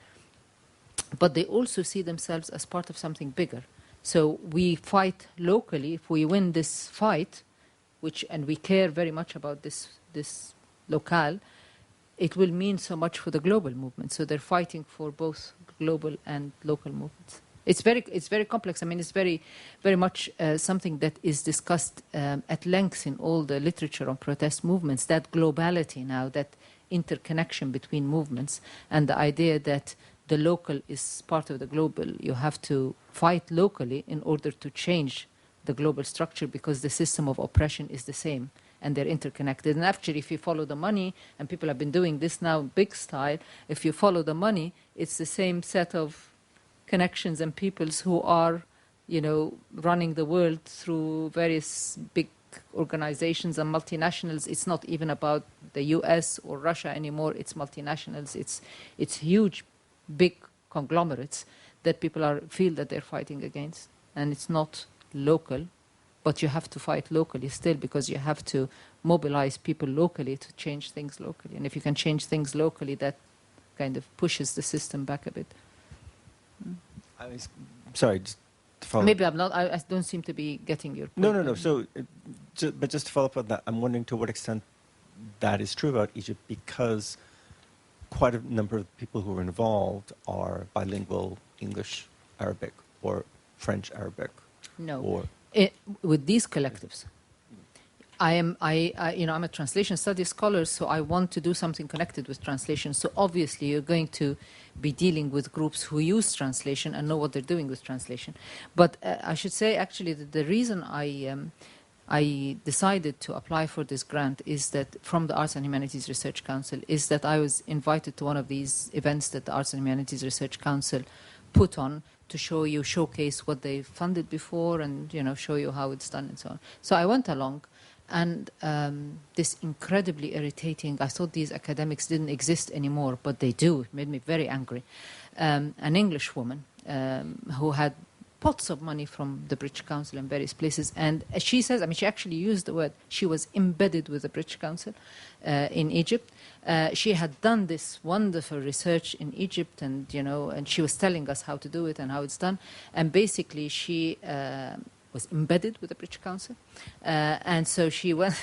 but they also see themselves as part of something bigger. So we fight locally. If we win this fight, and we care very much about this locale, it will mean so much for the global movement. So they're fighting for both global and local movements. It's very complex. I mean, it's very, very much something that is discussed at length in all the literature on protest movements, that globality now, that interconnection between movements, and the idea that the local is part of the global. You have to fight locally in order to change the global structure, because the system of oppression is the same, and they're interconnected. And actually, if you follow the money, and people have been doing this now big style, if you follow the money, it's the same set of connections and peoples who are, you know, running the world through various big organizations and multinationals. It's not even about the US or Russia anymore. It's multinationals. It's huge, big conglomerates that people feel that they're fighting against. And it's not local, but you have to fight locally still, because you have to mobilize people locally to change things locally. And if you can change things locally, that kind of pushes the system back a bit. Sorry, just to follow. Maybe I'm not. I don't seem to be getting your point. No. So, but just to follow up on that, I'm wondering to what extent that is true about Egypt, because quite a number of people who are involved are bilingual, English, Arabic, or French, Arabic. No. With these collectives, I'm a translation studies scholar, so I want to do something connected with translation. So obviously, you're going to be dealing with groups who use translation and know what they're doing with translation. But I should say, actually, that the reason I decided to apply for this grant is that, from the Arts and Humanities Research Council, is that I was invited to one of these events that the Arts and Humanities Research Council put on to showcase what they funded before, and show you how it's done and so on. So I went along, and this incredibly irritating. I thought these academics didn't exist anymore, but they do. It made me very angry. An English woman who had pots of money from the British Council and various places. And she says, she actually used the word, she was embedded with the British Council in Egypt. She had done this wonderful research in Egypt, and, and she was telling us how to do it and how it's done. And basically she was embedded with the British Council. And so she went...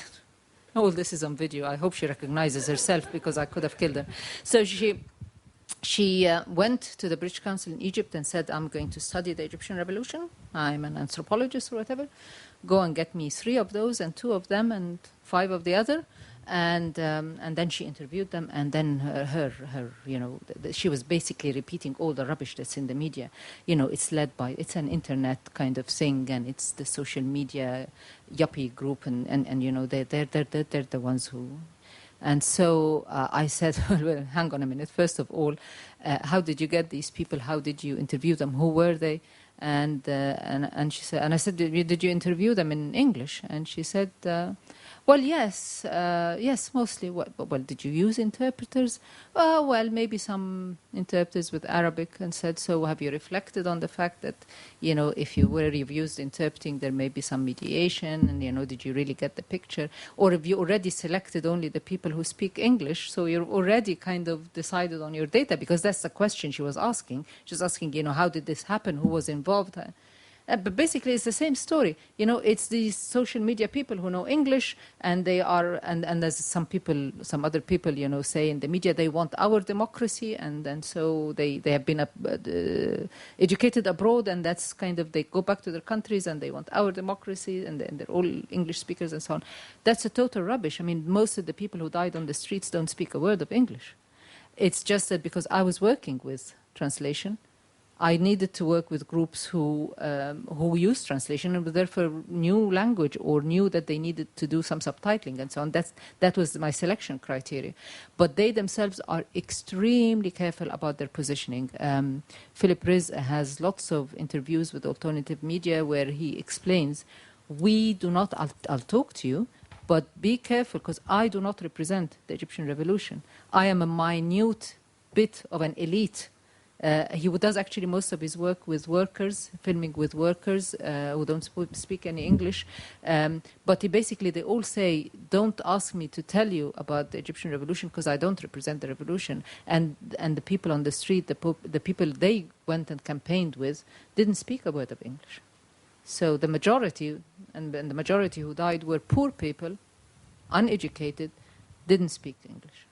All this is on video. I hope she recognizes herself, because I could have killed her. So she went to the British Council in Egypt and said, I'm going to study the Egyptian Revolution. I'm an anthropologist or whatever. Go and get me 3 of those and 2 of them and 5 of the other. And then she interviewed them, and then her she was basically repeating all the rubbish that's in the media. It's it's an internet kind of thing, and it's the social media yuppie group, and they're the ones who... And so I said, well, hang on a minute. First of all, how did you get these people? How did you interview them? Who were they? And she said, and I said, did you interview them in English? And she said, well, yes, mostly. Well, did you use interpreters? Well, maybe some interpreters with Arabic. And said, so have you reflected on the fact that, if you've used interpreting, there may be some mediation, and, did you really get the picture? Or have you already selected only the people who speak English, so you're already kind of decided on your data? Because that's the question she was asking. She was asking, how did this happen? Who was involved? But basically, it's the same story. It's these social media people who know English, and they are, and there's some other people, say in the media they want our democracy, and so they have been educated abroad, and that's kind of, they go back to their countries and they want our democracy, and they're all English speakers and so on. That's a total rubbish. Most of the people who died on the streets don't speak a word of English. It's just that because I was working with translation, I needed to work with groups who use translation and therefore knew language or knew that they needed to do some subtitling and so on. That was my selection criteria. But they themselves are extremely careful about their positioning. Philip Riz has lots of interviews with alternative media where he explains, we do not, I'll talk to you, but be careful, because I do not represent the Egyptian Revolution. I am a minute bit of an elite. He does actually most of his work with workers, filming with workers who don't speak any English. But they all say, don't ask me to tell you about the Egyptian Revolution, because I don't represent the revolution. And the people on the street, the people they went and campaigned with, didn't speak a word of English. So the majority, and the majority who died, were poor people, uneducated, didn't speak English.